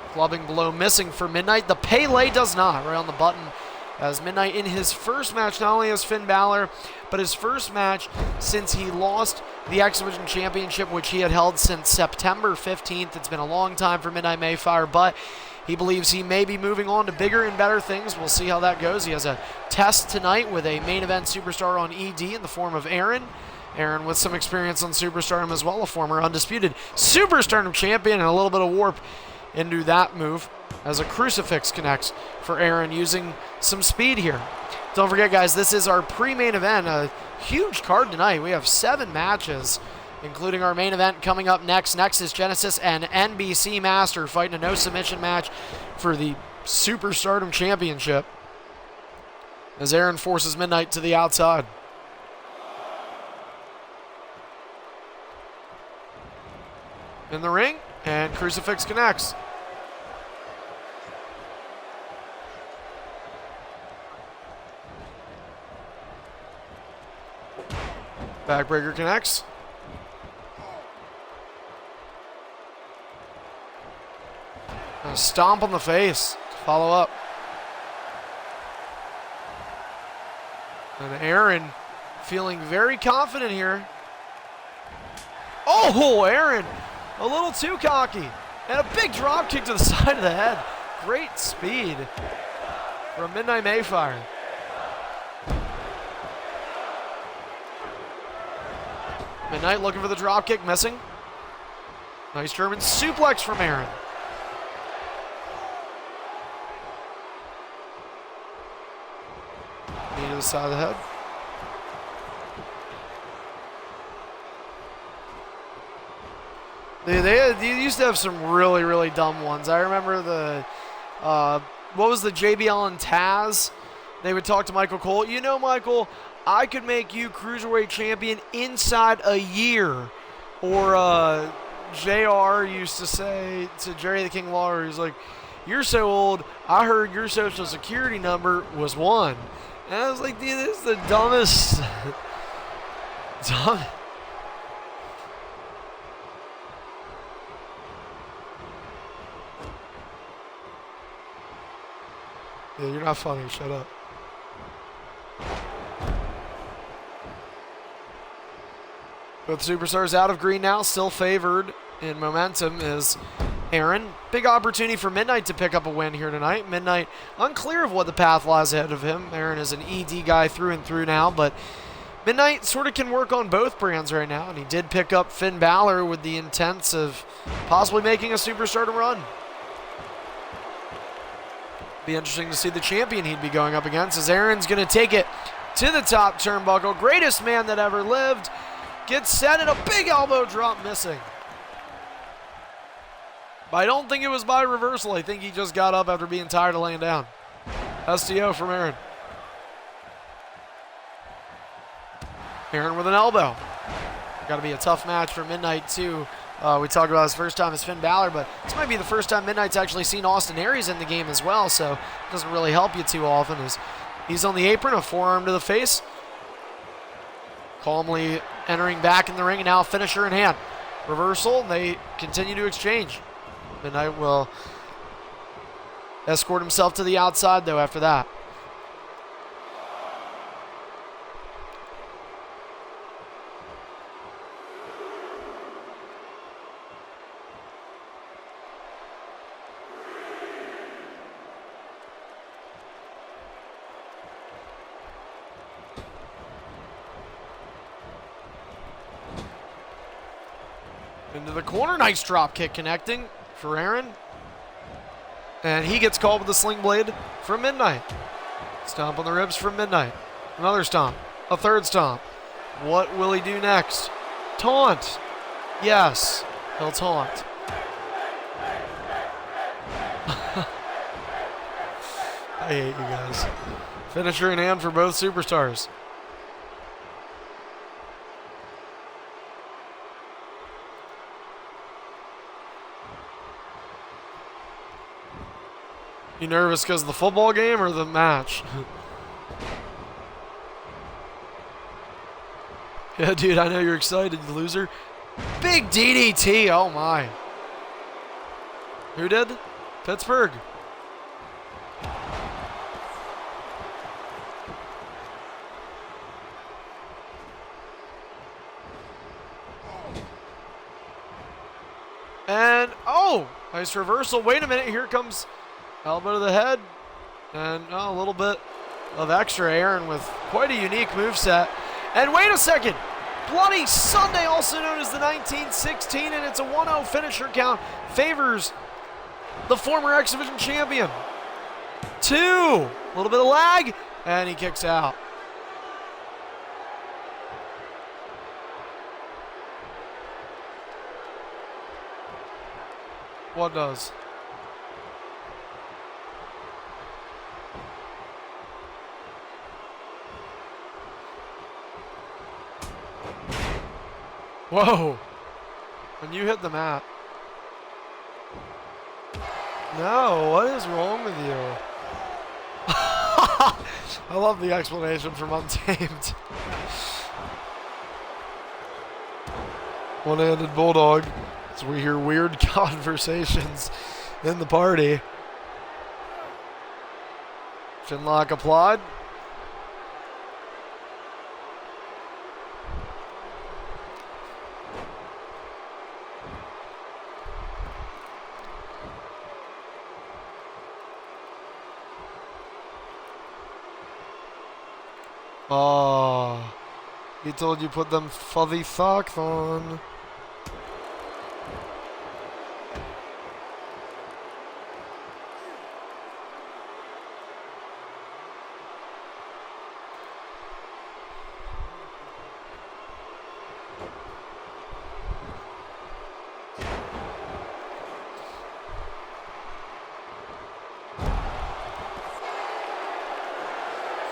Clubbing blow missing for Midnight. The Pele does not, right on the button. As Midnight in his first match, not only as Finn Balor, but his first match since he lost the X Division Championship, which he had held since September 15th. It's been a long time for Midnight Mayfire, but he believes he may be moving on to bigger and better things. We'll see how that goes. He has a test tonight with a main event superstar on ED in the form of Aaron. Aaron with some experience on Superstardom as well, a former undisputed Superstardom champion, and a little bit of warp into that move as a crucifix connects for Aaron using some speed here. Don't forget, guys, this is our pre-main event, a huge card tonight. We have 7 matches, including our main event coming up next. Nexus, Genesis, and NBC Master fighting a no-submission match for the Superstardom Championship as Aaron forces Midnight to the outside. In the ring, and crucifix connects. Backbreaker connects. And a stomp on the face to follow up. And Aaron feeling very confident here. Oh, Aaron a little too cocky. And a big drop kick to the side of the head. Great speed from Midnight Mayfire. Midnight looking for the drop kick, missing. Nice German suplex from Aaron. Knee to the side of the head. They used to have some really, really dumb ones. I remember the, what was the JBL and Taz? They would talk to Michael Cole. You know, Michael, I could make you Cruiserweight champion inside a year. Or JR used to say to Jerry the King Lawler, he's like, you're so old, I heard your social security number was 1. And I was like, dude, this is the dumbest. Yeah, you're not funny. Shut up. Both superstars out of green now, still favored in momentum is Aaron. Big opportunity for Midnight to pick up a win here tonight. Midnight unclear of what the path lies ahead of him. Aaron is an ED guy through and through now, but Midnight sort of can work on both brands right now, and he did pick up Finn Balor with the intents of possibly making a Superstardom run. Be interesting to see the champion he'd be going up against, as Aaron's going to take it to the top turnbuckle. Greatest man that ever lived. Gets set and a big elbow drop missing. But I don't think it was by reversal. I think he just got up after being tired of laying down. STO from Aaron. Aaron with an elbow. Got to be a tough match for Midnight, too. We talked about his first time as Finn Balor, but this might be the first time Midnight's actually seen Austin Aries in the game as well, so it doesn't really help you too often. As he's on the apron, a forearm to the face. Calmly entering back in the ring, and now a finisher in hand. Reversal, and they continue to exchange. Midnight will escort himself to the outside, though, after that. Into the corner, nice drop kick connecting for Aaron. And he gets called with the sling blade from Midnight. Stomp on the ribs from Midnight. Another stomp. A third stomp. What will he do next? Taunt. Yes, he'll taunt. I hate you guys. Finisher in hand for both superstars. You nervous because of the football game or the match? Yeah, dude, I know you're excited, you loser. Big DDT, oh my. Who did? Pittsburgh. And, oh, nice reversal. Wait a minute, here comes elbow to the head. And a little bit of extra. Aaron with quite a unique moveset. And wait a second. Bloody Sunday, also known as the 1916, and it's a 1-0 finisher count. Favors the former X Division champion. 2. A little bit of lag, and he kicks out. What does? Whoa. When you hit the mat. No, what is wrong with you? I love the explanation from Untamed. One-handed bulldog. As we hear weird conversations in the party. Finlock applied. Oh, he told you put them fuzzy socks on.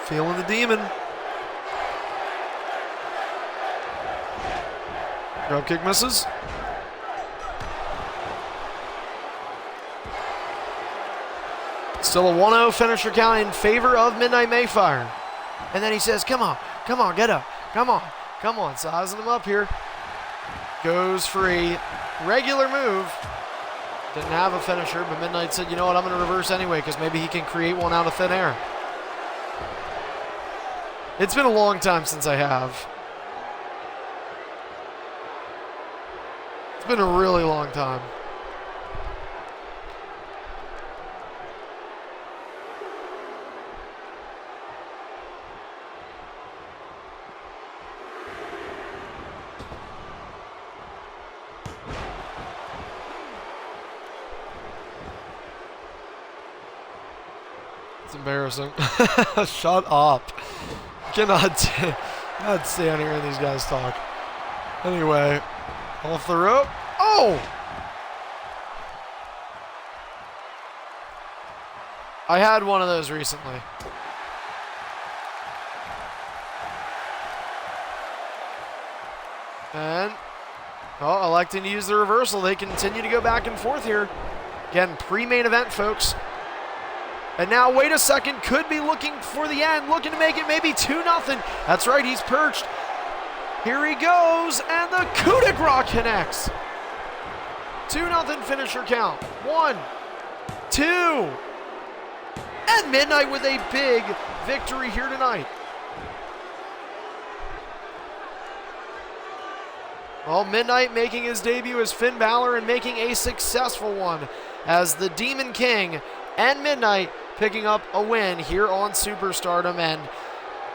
Feeling the demon. Drop kick misses. Still a 1-0 finisher count in favor of Midnight Mayfire. And then he says, come on, get up. Come on, sizing him up here. Goes for a regular move. Didn't have a finisher, but Midnight said, you know what, I'm going to reverse anyway because maybe he can create one out of thin air. It's been a long time since I have. It's been a really long time. It's embarrassing. Shut up. Cannot stand hearing these guys talk. Anyway, off the rope. Oh! I had one of those recently. And, electing to use the reversal. They continue to go back and forth here. Again, pre-main event, folks. And now, wait a second, could be looking for the end, looking to make it maybe 2-0. That's right, he's perched. Here he goes, and the coup de grace connects. 2-0 finisher count. 1, 2. And Midnight with a big victory here tonight. Well, Midnight making his debut as Finn Balor and making a successful one as the Demon King, and Midnight picking up a win here on Superstardom. And,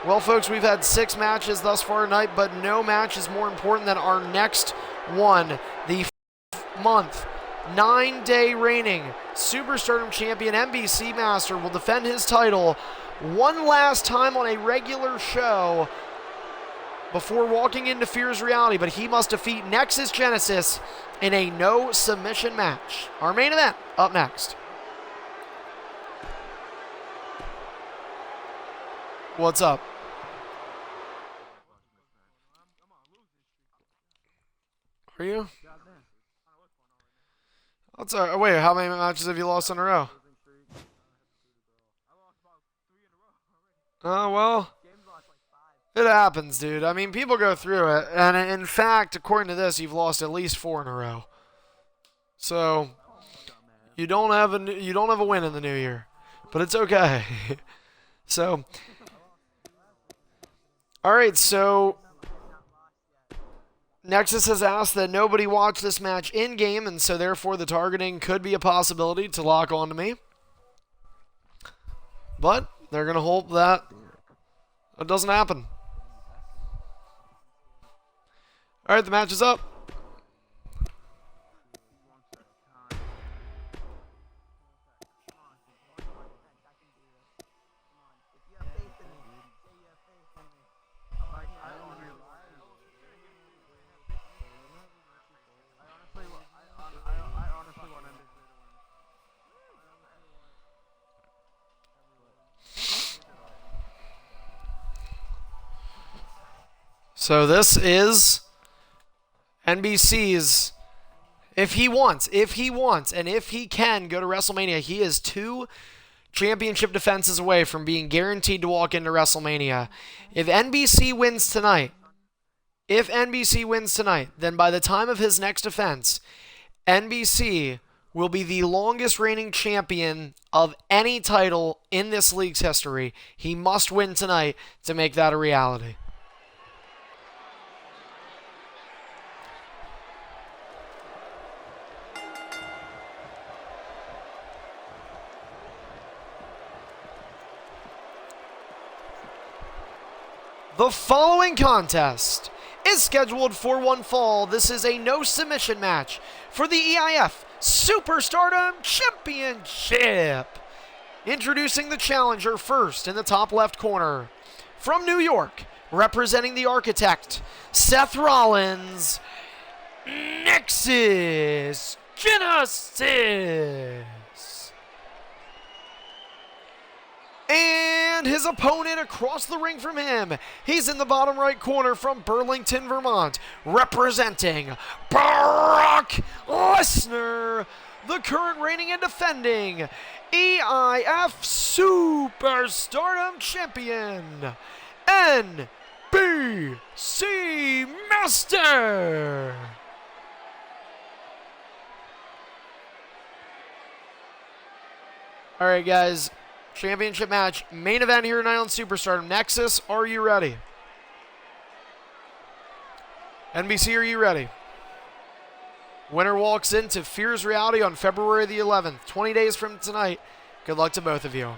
well, folks, we've had 6 matches thus far tonight, but no match is more important than our next one. The month, 9-day reigning Superstardom champion NBC Master will defend his title one last time on a regular show before walking into Fear's Reality, but he must defeat Nexus Genesis in a no submission match. Our main event up next. What's up? Are you? What's wait, how many matches have you lost in a row? Oh, well, it happens, dude. I mean, people go through it, and in fact, according to this, you've lost at least 4 in a row. So you don't have a win in the new year, but it's okay. So, all right. So Nexus has asked that nobody watch this match in game, and so therefore the targeting could be a possibility to lock onto me. But they're gonna hope that it doesn't happen. All right, the match is up. So this is NBC's, if he wants, and if he can go to WrestleMania, he is 2 championship defenses away from being guaranteed to walk into WrestleMania. If NBC wins tonight, then by the time of his next defense, NBC will be the longest reigning champion of any title in this league's history. He must win tonight to make that a reality. The following contest is scheduled for one fall. This is a no submission match for the EIF Superstardom Championship. Introducing the challenger first in the top left corner. From New York, representing the Architect, Seth Rollins, Nexus Genesis. And his opponent across the ring from him, he's in the bottom right corner from Burlington, Vermont, representing Brock Lesnar, the current reigning and defending EIF Superstardom Champion, NBC Master. All right, guys. Championship match, main event here tonight on Superstardom. Nexus, are you ready? NBC, are you ready? Winner walks into Fear's Reality on February the 11th, 20 days from tonight. Good luck to both of you.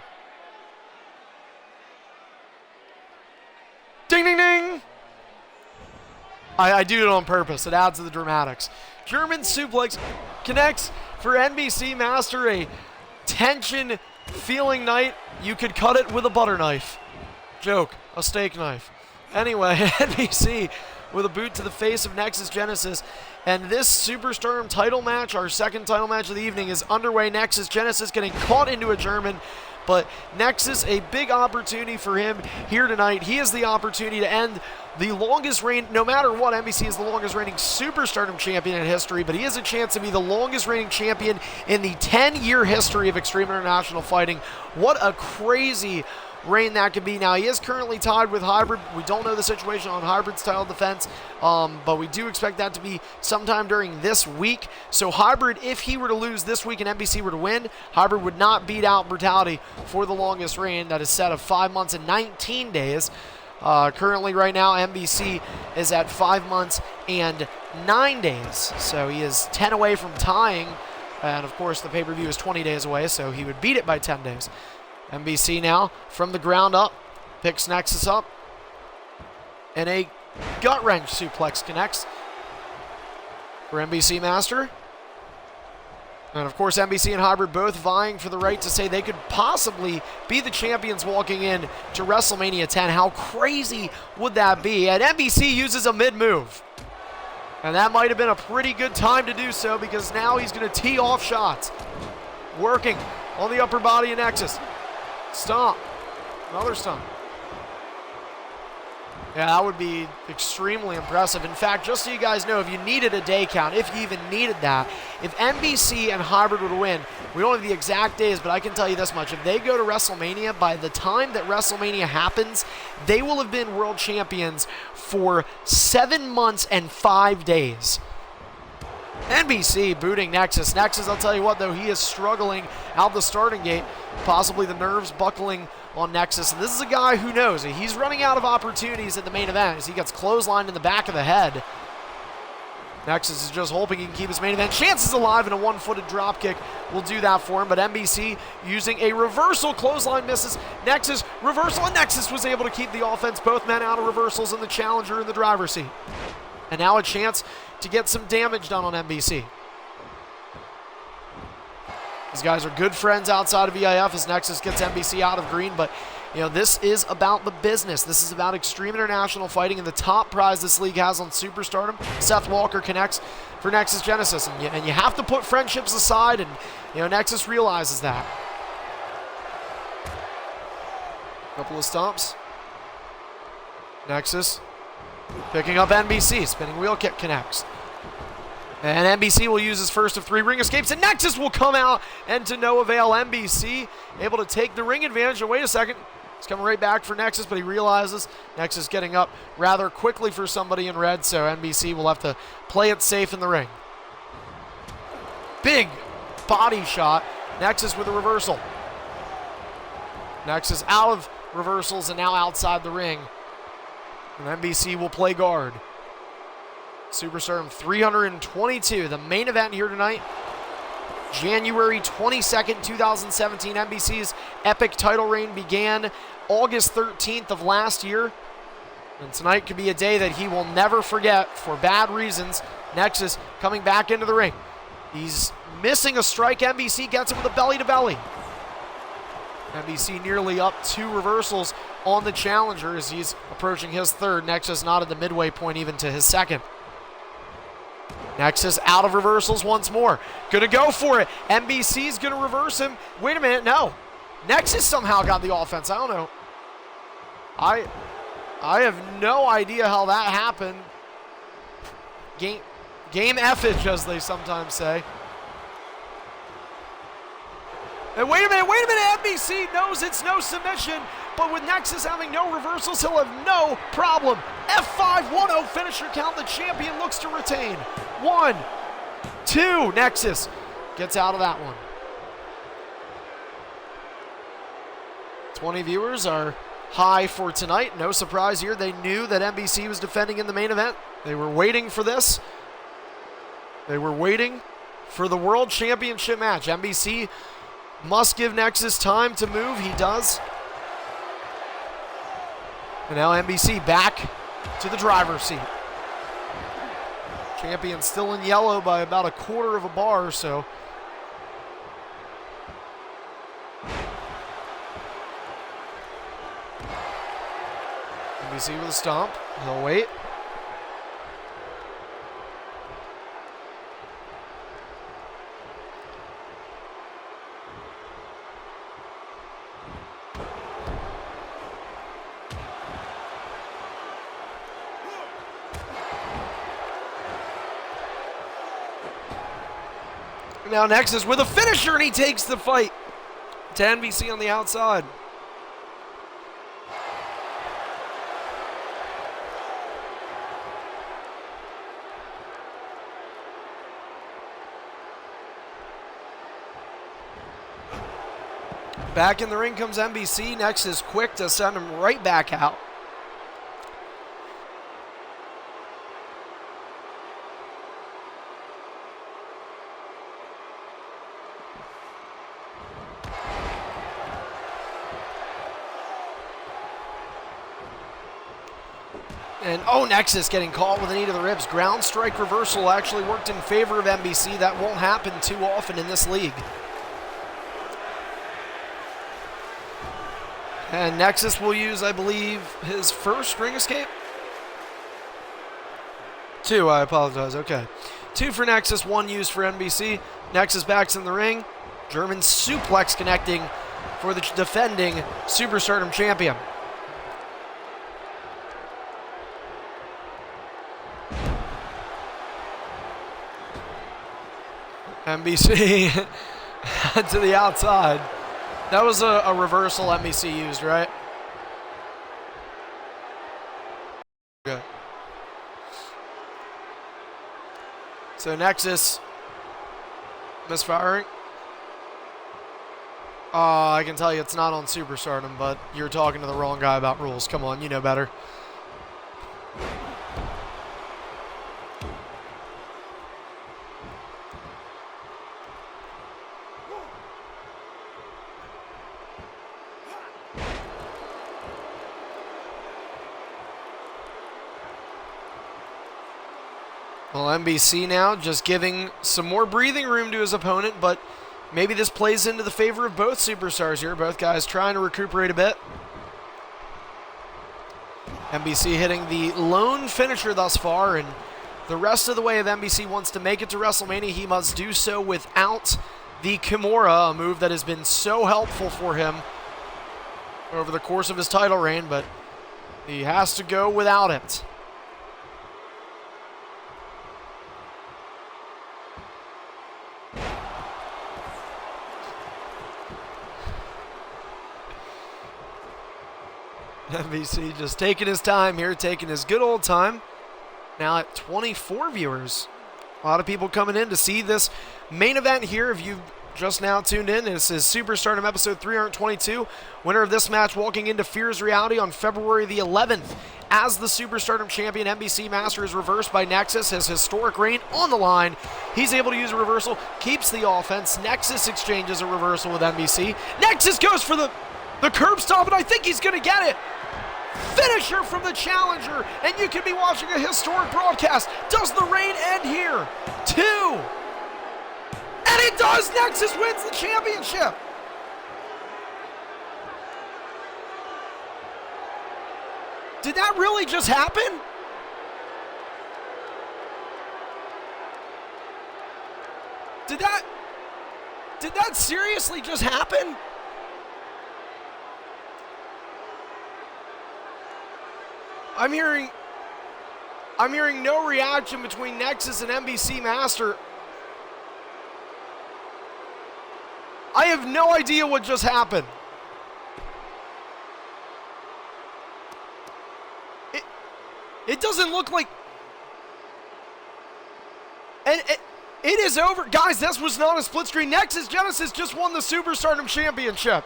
Ding, ding, ding! I do it on purpose. It adds to the dramatics. German suplex connects for NBC Master, a tension feeling night. You could cut it with a butter knife. Joke, a steak knife. Anyway, NBC with a boot to the face of Nexus Genesis. And this Superstardom title match, our second title match of the evening, is underway. Nexus Genesis getting caught into a German. But Nexus, a big opportunity for him here tonight. He has the opportunity to end the longest reign, no matter what, NBC is the longest reigning Superstardom champion in history, but he has a chance to be the longest reigning champion in the 10-year history of Extreme International Fighting. What a crazy reign that could be. Now, he is currently tied with Hybrid. We don't know the situation on Hybrid's title defense, but we do expect that to be sometime during this week. So Hybrid, if he were to lose this week and NBC were to win, Hybrid would not beat out Brutality for the longest reign that is set of 5 months and 19 days. Currently, right now, NBC is at 5 months and 9 days. So he is 10 away from tying. And, of course, the pay-per-view is 20 days away, so he would beat it by 10 days. NBC now, from the ground up, picks Nexus up. And a gut-wrench suplex connects for NBC Master. And, of course, NBC and Hybrid both vying for the right to say they could possibly be the champions walking in to WrestleMania 10. How crazy would that be? And NBC uses a mid-move. And that might have been a pretty good time to do so, because now he's going to tee off shots. Working on the upper body of Nexus. Stomp. Another stomp. Yeah, that would be extremely impressive. In fact, just so you guys know, if you needed a day count, if you even needed that, if NBC and Hybrid would win, we don't have the exact days, but I can tell you this much. If they go to WrestleMania, by the time that WrestleMania happens, they will have been world champions for 7 months and 5 days. NBC booting Nexus. Nexus, I'll tell you what, though, he is struggling out the starting gate. Possibly the nerves buckling on Nexus. And this is a guy who knows he's running out of opportunities at the main event as he gets clotheslined in the back of the head. Nexus is just hoping he can keep his main event chances alive, and a one-footed dropkick will do that for him. But NBC using a reversal. Clothesline misses. Nexus reversal, and Nexus was able to keep the offense. Both men out of reversals, and the challenger in the driver's seat. And now a chance to get some damage done on NBC. These guys are good friends outside of EIF as Nexus gets NBC out of green, but you know, this is about the business. This is about Extreme International Fighting, and the top prize this league has on Superstardom. Seth Walker connects for Nexus Genesis, and you have to put friendships aside, and you know, Nexus realizes that. Couple of stomps. Nexus picking up NBC. Spinning wheel kick connects. And NBC will use his first of 3 ring escapes, and Nexus will come out, and to no avail. NBC able to take the ring advantage. And wait a second, he's coming right back for Nexus, but he realizes Nexus getting up rather quickly for somebody in red, so NBC will have to play it safe in the ring. Big body shot. Nexus with a reversal. Nexus out of reversals and now outside the ring. And NBC will play guard. Superstardom 322, the main event here tonight. January 22nd, 2017. NBC's epic title reign began August 13th of last year. And tonight could be a day that he will never forget for bad reasons. Nexus coming back into the ring. He's missing a strike. NBC gets him with a belly-to-belly. NBC nearly up 2 reversals on the challenger as he's approaching his third. Nexus not at the midway point even to his second. Nexus out of reversals once more. Gonna go for it. NBC's gonna reverse him. Wait a minute, no. Nexus somehow got the offense. I don't know. I have no idea how that happened. Game effage, as they sometimes say. And wait a minute, NBC knows it's no submission, but with Nexus having no reversals, he'll have no problem. F5, 1-0 finisher count. The champion looks to retain. 1, 2, Nexus gets out of that one. 20 viewers are high for tonight. No surprise here. They knew that NBC was defending in the main event. They were waiting for this. They were waiting for the World Championship match. NBC must give Nexus time to move. He does. And now NBC back to the driver's seat. Champion still in yellow by about a quarter of a bar or so. NBC with a stomp. He'll wait. Now Nexus with a finisher, and he takes the fight to NBC on the outside. Back in the ring comes NBC. Nexus quick to send him right back out. And Nexus getting caught with a knee to the ribs. Ground strike reversal actually worked in favor of NBC. That won't happen too often in this league. And Nexus will use, I believe, his first ring escape? 2, I apologize. Okay. 2 for Nexus, 1 used for NBC. Nexus backs in the ring. German suplex connecting for the defending Superstardom champion. NBC to the outside. That was a reversal NBC used, right? Okay. So Nexus misfiring. I can tell you it's not on Superstardom, but you're talking to the wrong guy about rules. Come on, you know better. Well, NBC now just giving some more breathing room to his opponent, but maybe this plays into the favor of both superstars here. Both guys trying to recuperate a bit. NBC hitting the lone finisher thus far, and the rest of the way if NBC wants to make it to WrestleMania, he must do so without the Kimura, a move that has been so helpful for him over the course of his title reign, but he has to go without it. NBC just taking his time here, taking his good old time. Now at 24 viewers. A lot of people coming in to see this main event here. If you've just now tuned in, this is Superstardom episode 322. Winner of this match walking into Fear's Reality on February the 11th. As the Superstardom champion, NBC Master is reversed by Nexus. His historic reign on the line. He's able to use a reversal, keeps the offense. Nexus exchanges a reversal with NBC. Nexus goes for the curb stomp, and I think he's going to get it. Finisher from the challenger, and you can be watching a historic broadcast. Does the reign end here? 2. And it does! Nexus wins the championship! Did that really just happen? Did that seriously just happen? I'm hearing no reaction between Nexus and NBC Master. I have no idea what just happened. It doesn't look like... And it is over. Guys, this was not a split screen. Nexus Genesis just won the Superstardom Championship.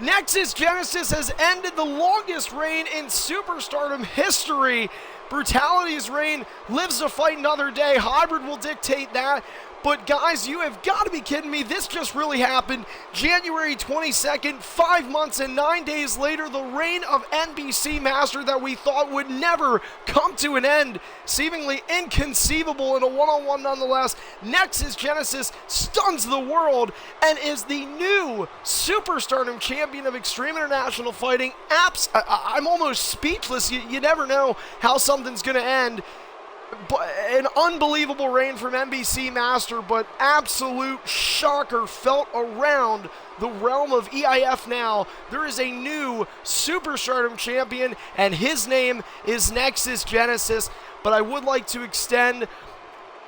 Nexus Genesis has ended the longest reign in Superstardom history. Brutality's reign lives to fight another day. Hybrid will dictate that. But guys, you have got to be kidding me. This just really happened. January 22nd, 5 months and 9 days later, the reign of NBC Master that we thought would never come to an end. Seemingly inconceivable in a one-on-one nonetheless. Nexus Genesis stuns the world and is the new Superstardom champion of Extreme International Fighting. I'm almost speechless. You never know how something's going to end. But an unbelievable reign from NBC Master, but absolute shocker felt around the realm of EIF now. There is a new Superstardom champion, and his name is Nexus Genesis. But I would like to extend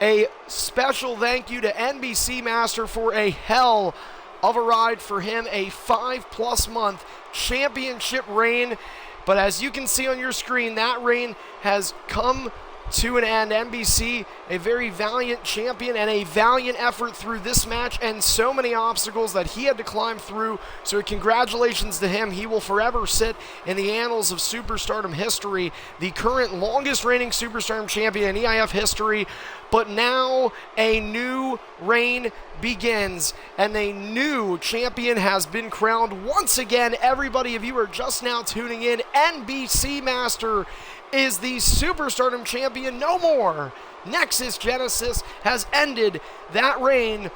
A special thank you to NBC Master for a hell of a ride for him, a 5+ month championship reign. But as you can see on your screen, that reign has come to an end. NBC, a very valiant champion and a valiant effort through this match and so many obstacles that he had to climb through. So congratulations to him. He will forever sit in the annals of Superstardom history, the current longest reigning Superstardom champion in EIF history. But now a new reign begins, and a new champion has been crowned once again. Everybody, if you are just now tuning in, NBC Master is the Superstardom champion no more. Nexus Genesis has ended that reign,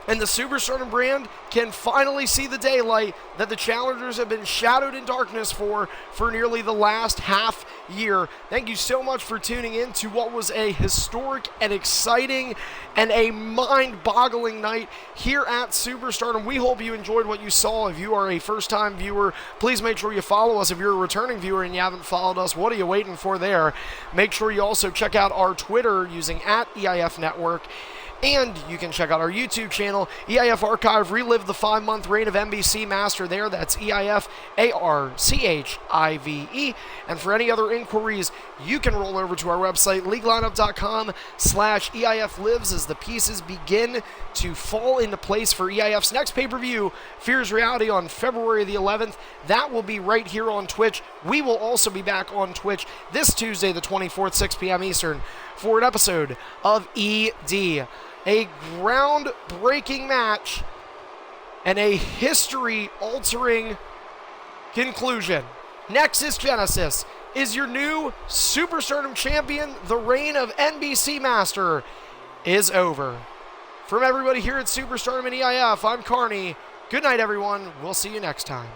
and the Superstardom brand can finally see the daylight that the challengers have been shadowed in darkness for nearly the last half year. Thank you so much for tuning in to what was a historic and exciting and a mind-boggling night here at Superstardom. We hope you enjoyed what you saw. If you are a first-time viewer, please make sure you follow us. If you're a returning viewer and you haven't followed us, what are you waiting for there? Make sure you also check out our Twitter using @EIF Network. And you can check out our YouTube channel, EIF Archive. Relive the 5-month reign of NBC Master there. That's EIF ARCHIVE. And for any other inquiries, you can roll over to our website, leaguelineup.com/EIF Lives, as the pieces begin to fall into place for EIF's next pay-per-view, Fears Reality, on February the 11th. That will be right here on Twitch. We will also be back on Twitch this Tuesday, the 24th, 6 p.m. Eastern, for an episode of ED. A groundbreaking match and a history-altering conclusion. Nexus Genesis is your new Superstardom champion. The reign of NBC Master is over. From everybody here at Superstardom and EIF, I'm Carney. Good night, everyone. We'll see you next time.